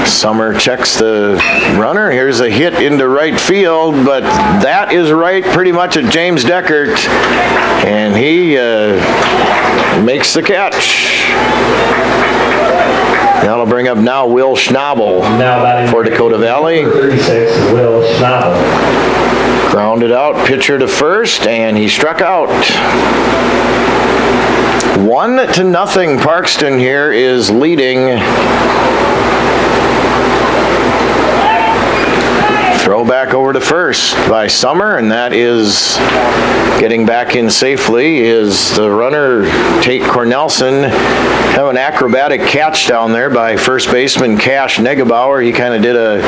Summer checks the runner. Here's a hit into right field, but that is right pretty much at James Deckert, and he makes the catch. That'll bring up now Will Schnabel for Dakota Valley. 36, Will Schnabel. Grounded out, pitcher to first, and he struck out. 1-0. Parkston here is leading. Throw back over to first by Summer, and that is getting back in safely is the runner, Tate Cornelson. Have an acrobatic catch down there by first baseman Cash Negebauer. He kind of did a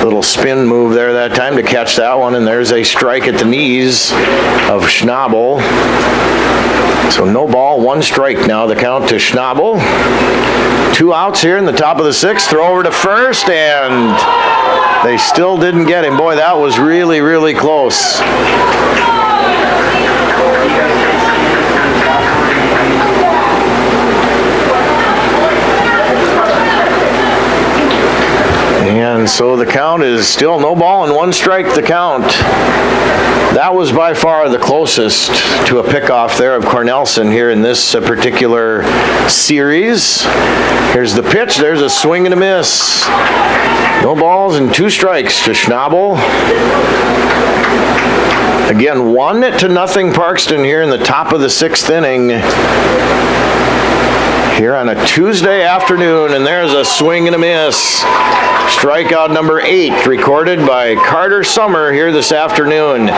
little spin move there that time to catch that one, and there's a strike at the knees of Schnabel. So no ball, 1 strike now, the count to Schnabel. 2 outs here in the top of the 6th. Throw over to first, and they still didn't get him. Boy, that was really, really close. And so the count is still no ball and 1 strike, the count. That was by far the closest to a pickoff there of Cornelson here in this particular series. Here's the pitch. There's a swing and a miss. No balls and 2 strikes to Schnabel. Again, 1-0 Parkston here in the top of the 6th inning. Here on a Tuesday afternoon, and there's a swing and a miss. Strikeout number 8 recorded by Carter Summer here this afternoon.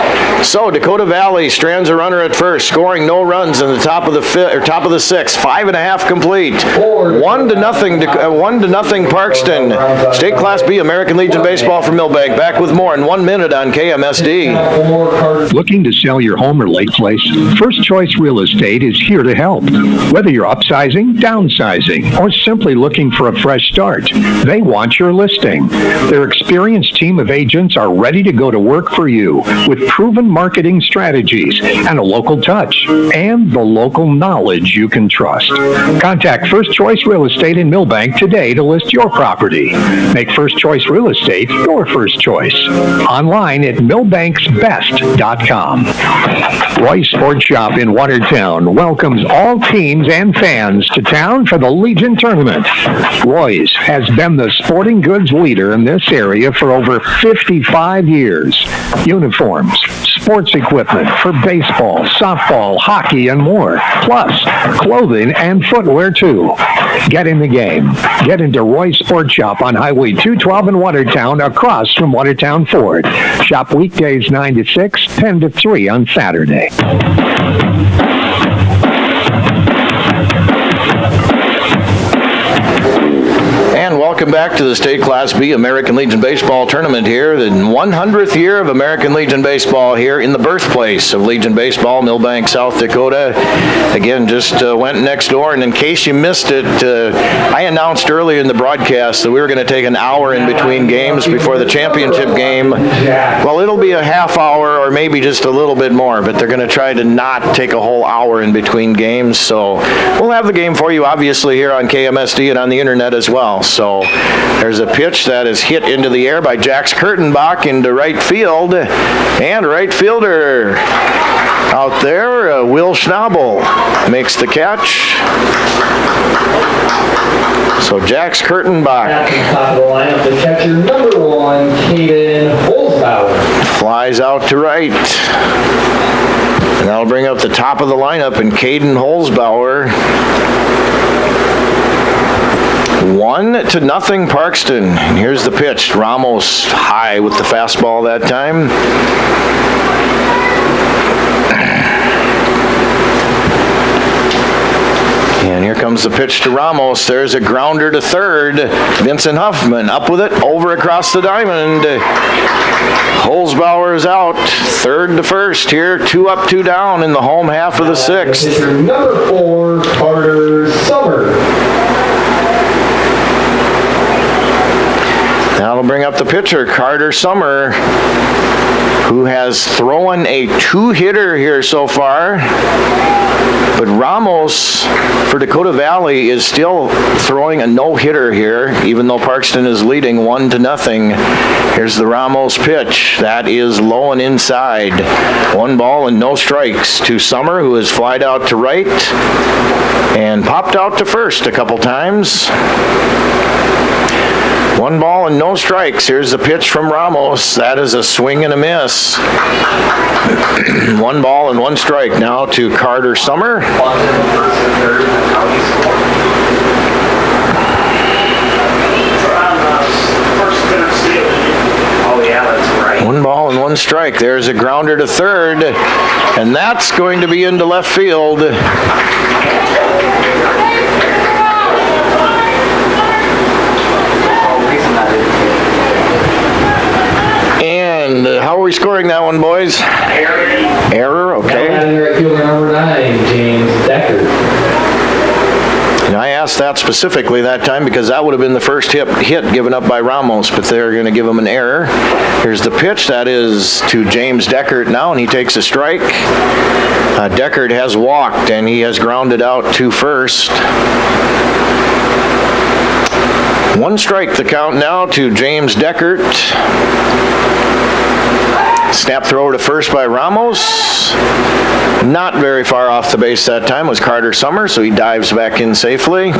So Dakota Valley strands a runner at first, scoring no runs in the top of the 6th. 5.5 complete. 1-0 Parkston. State Class B American Legion Baseball from Milbank. Back with more in 1 minute on KMSD. Looking to sell your home or lake place? First Choice Real Estate is here to help. Whether you're upsizing, downsizing, or simply looking for a fresh start, they want your listing. Their experienced team of agents are ready to go to work for you with proven marketing strategies and a local touch and the local knowledge you can trust. Contact First Choice Real Estate in Milbank today to list your property. Make First Choice Real Estate your first choice. Online at millbanksbest.com. Roy's Sports Shop in Watertown welcomes all teams and fans to town for the Legion Tournament. Roy's has been the sporting goods leader in this area for over 55 years. Uniforms, sports equipment for baseball, softball, hockey, and more. Plus, clothing and footwear, too. Get in the game. Get into Roy's Sports Shop on Highway 212 in Watertown, across from Watertown Ford. Shop weekdays 9 to 6, 10 to 3 on Saturday. And welcome back to the State Class B American Legion Baseball Tournament here, the 100th year of American Legion Baseball here in the birthplace of Legion Baseball, Milbank, South Dakota. Again, just went next door, and in case you missed it, I announced earlier in the broadcast that we were going to take an hour in between games before the championship game. Well, it'll be a half hour or maybe just a little bit more, but they're going to try to not take a whole hour in between games. So we'll have the game for you, obviously, here on KMSD and on the internet as well. So there's a pitch that is hit into the air by Jax Kurtenbach into right field, and right fielder out there, Will Schnabel makes the catch. So Jax Kurtenbach. At the top of the lineup, the catcher number 1, Caden Holzbauer. Flies out to right. And that'll bring up the top of the lineup in Caden Holzbauer. 1-0 Parkston. And here's the pitch. Ramos high with the fastball that time. And here comes the pitch to Ramos. There's a grounder to third. Vincent Huffman up with it, over across the diamond. Holzbauer is out. Third to first here. 2 up, 2 down in the home half of the 6th. Pitcher number 4, Carter Summer. That'll bring up the pitcher, Carter Summer, who has thrown a 2-hitter here so far. But Ramos for Dakota Valley is still throwing a no-hitter here, even though Parkston is leading 1-0. Here's the Ramos pitch. That is low and inside. 1 ball and no strikes to Summer, who has flied out to right and popped out to first a couple times. 1 ball and no strikes. Here's the pitch from Ramos. That is a swing and a miss. 1 ball and 1 strike now to Carter Summer. 1 ball and 1 strike. There's a grounder to third, and that's going to be into left field. And how are we scoring that one, boys? Error, okay. Right fielder number 9, James Decker. And I asked that specifically that time because that would have been the first hit given up by Ramos, but they're going to give him an error. Here's the pitch. That is to James Deckert now, and he takes a strike. Deckert has walked, and he has grounded out to first. 1 strike the count now to James Deckert. Snap throw to first by Ramos. Not very far off the base that time was Carter Summer, so he dives back in safely.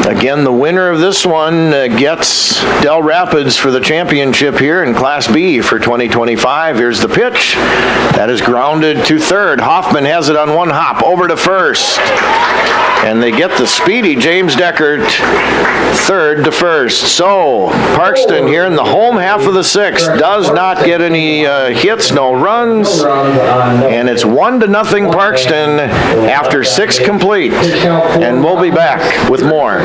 Again, the winner of this one gets Del Rapids for the championship here in Class B for 2025. Here's the pitch. That is grounded to third. Hoffman has it on one hop over to first. And they get the speedy James Deckert third to first. So Parkston here in the home half of the sixth does not get any hits, no runs. And it's 1-0 Parkston after 6 complete. And we'll be back with more.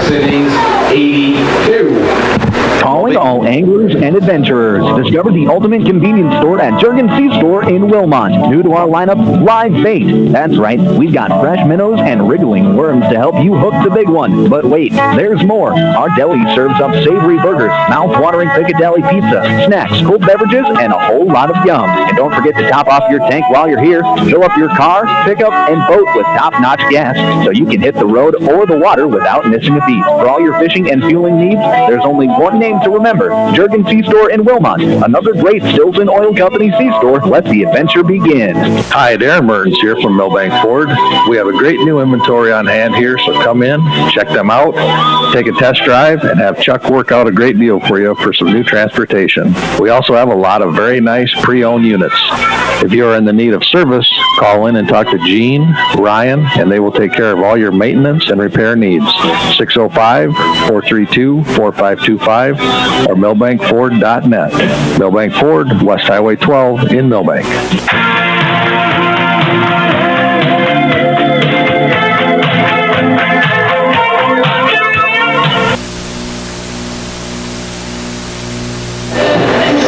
Calling all anglers and adventurers. Discover the ultimate convenience store at Jurgen Sea Store in Wilmont. New to our lineup, live bait. That's right, we've got fresh minnows and wriggling worms to help you hook the big one. But wait, there's more. Our deli serves up savory burgers, mouth-watering Piccadilly pizza, snacks, cold beverages, and a whole lot of yum. And don't forget to top off your tank while you're here. Fill up your car, pickup, and boat with top-notch gas so you can hit the road or the water without missing a beat. For all your fishing and fueling needs, there's only one name to remember, Jurgen Sea Store in Wilmot. Another great Stills and Oil Company Sea Store. Let the adventure begin. Hi, Darren Mertens here from Milbank Ford. We have a great new inventory on hand here, so come in, check them out, take a test drive, and have Chuck work out a great deal for you for some new transportation. We also have a lot of very nice pre-owned units. If you are in the need of service, call in and talk to Gene, Ryan, and they will take care of all your maintenance and repair needs. 605-432-4525 or milbankford.net. Milbank Ford, West Highway 12 in Milbank.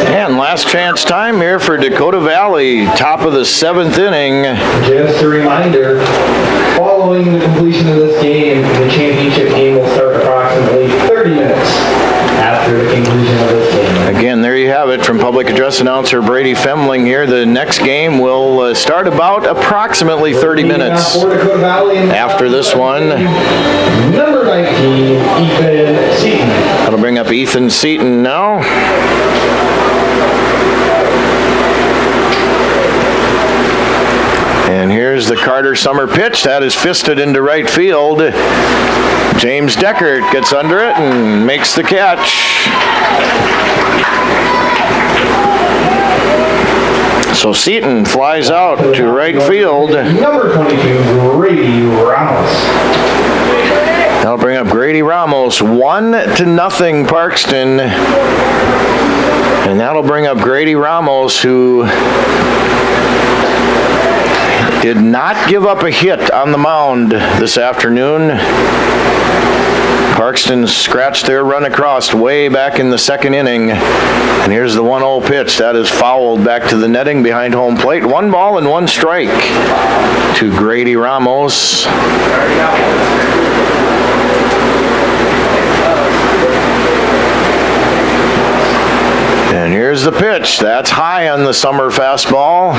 And last chance time here for Dakota Valley, top of the 7th inning. Just a reminder, following the completion of this game, the championship game will start approximately 30 minutes after the conclusion of this game. Again, there you have it from public address announcer Brady Femling here. The next game will start about approximately 30 minutes after this one. Number 19, Ethan Seaton. That'll bring up Ethan Seaton now. And here's the Carter Summer pitch. That is fisted into right field. James Deckert gets under it and makes the catch. So Seaton flies out to right field. Number 22, Grady Ramos. That'll bring up Grady Ramos. 1-0 Parkston. And that'll bring up Grady Ramos, who did not give up a hit on the mound this afternoon. Parkston scratched their run across way back in the 2nd inning. And here's the 1-0 pitch. That is fouled back to the netting behind home plate. 1 ball and 1 strike to Grady Ramos. And here's the pitch. That's high on the Summer fastball.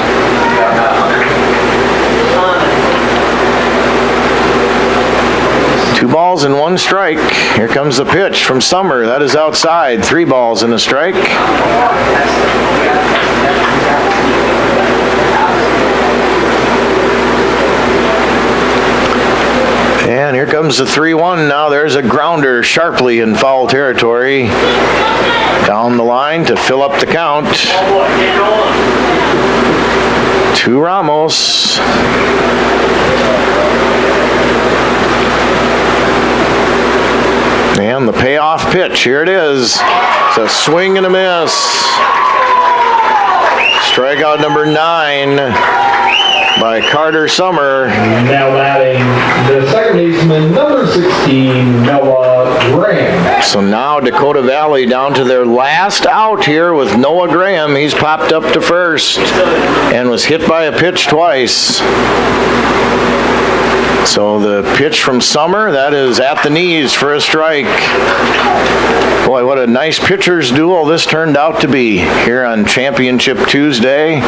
2 balls and 1 strike. Here comes the pitch from Summer. That is outside. 3 balls and a strike. And here comes the 3-1. Now there's a grounder sharply in foul territory. Down the line to fill up the count. To Ramos. And the payoff pitch, here it is. It's a swing and a miss. Strikeout number 9 by Carter Summer. Now batting the second baseman, number 16, Noah Graham. So now Dakota Valley down to their last out here with Noah Graham. He's popped up to first and was hit by a pitch twice. So the pitch from Summer, that is at the knees for a strike. Boy, what a nice pitcher's duel this turned out to be here on Championship Tuesday.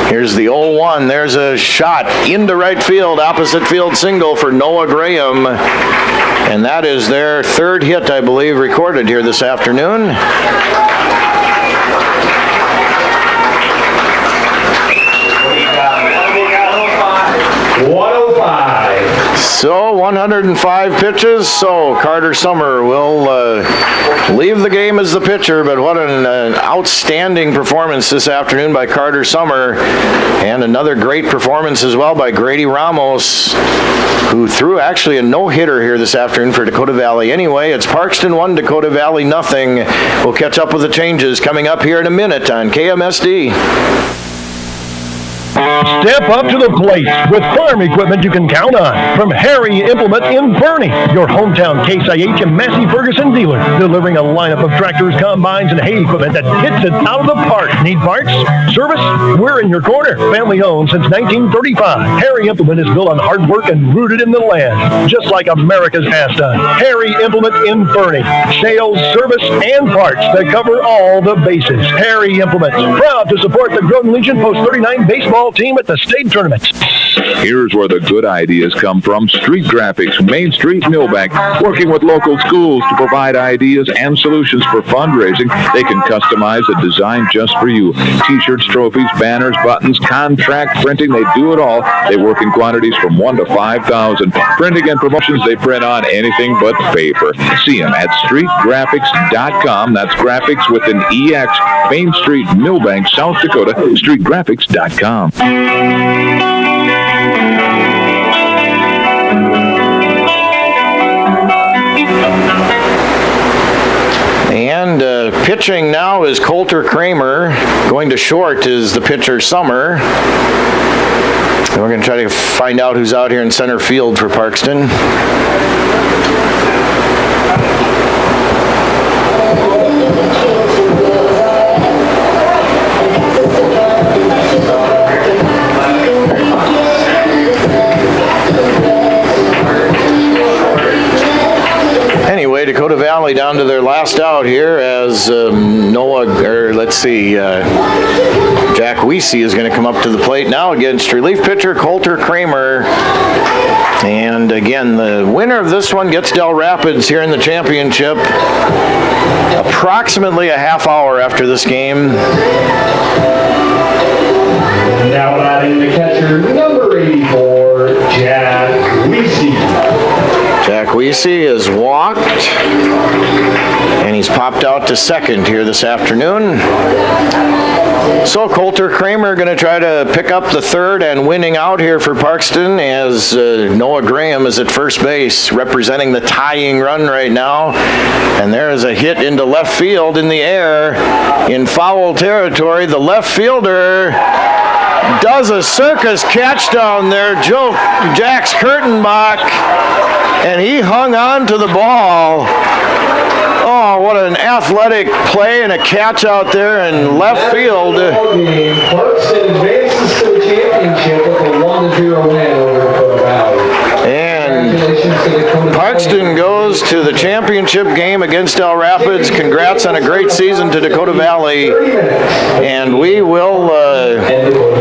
Here's the 0-1. There's a shot into right field, opposite field single for Noah Graham. And that is their 3rd hit, I believe, recorded here this afternoon. So 105 pitches. So Carter Summer will leave the game as the pitcher, but what an outstanding performance this afternoon by Carter Summer, and another great performance as well by Grady Ramos, who threw actually a no-hitter here this afternoon for Dakota Valley. Anyway, it's Parkston 1, Dakota Valley nothing. We'll catch up with the changes coming up here in a minute on KMSD. Step up to the plate with farm equipment you can count on. From Harry Implement in Bernie, your hometown Case IH and Massey Ferguson dealer, delivering a lineup of tractors, combines, and hay equipment that hits it out of the park. Need parts? Service? We're in your corner. Family owned since 1935. Harry Implement is built on hard work and rooted in the land, just like America's has done. Harry Implement in Bernie. Sales, service, and parts that cover all the bases. Harry Implement, proud to support the Groton Legion Post 39 baseball team at the state tournament. Here's where the good ideas come from. Street Graphics, Main Street, Milbank, working with local schools to provide ideas and solutions for fundraising. They can customize a design just for you. T-shirts, trophies, banners, buttons, contract printing, they do it all. They work in quantities from 1 to 5,000. Printing and promotions, they print on anything but paper. See them at streetgraphics.com. That's graphics with an EX. Main Street, Milbank, South Dakota, streetgraphics.com. And pitching now is Coulter Kramer. Going to short is the pitcher Summer. And we're going to try to find out who's out here in center field for Parkston. Anyway, Dakota Valley down to their last out here as Jack Weesey is going to come up to the plate now against relief pitcher Coulter Kramer. And again, the winner of this one gets Del Rapids here in the championship approximately a half hour after this game. Now batting the catcher, number 84, Jack Weesey. Jack Weesey is walked, and he's popped out to second here this afternoon. So Coulter Kramer going to try to pick up the third and winning out here for Parkston, as Noah Graham is at first base representing the tying run right now. And there is a hit into left field in the air in foul territory. The left fielder does a circus catch down there, Jax Kurtenbach, and he hung on to the ball. Oh, what an athletic play and a catch out there in left field. Parkston advances to the championship with a 1-0 win over Dakota Valley. And Parkston goes to the championship game against Del Rapids. Congrats on a great season to Dakota Valley. And we will,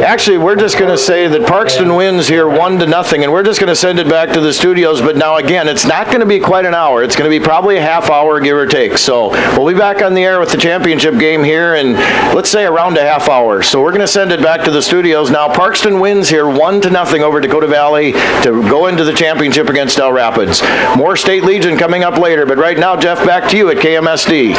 actually, we're just going to say that Parkston wins here 1-0, and we're just going to send it back to the studios. But now, again, it's not going to be quite an hour. It's going to be probably a half hour, give or take. So we'll be back on the air with the championship game here in, let's say, around a half hour. So we're going to send it back to the studios now. Parkston wins here 1-0 over Dakota Valley to go into the championship against Del Rapids. More State Legion coming up later, but right now, Jeff, back to you at KMSD.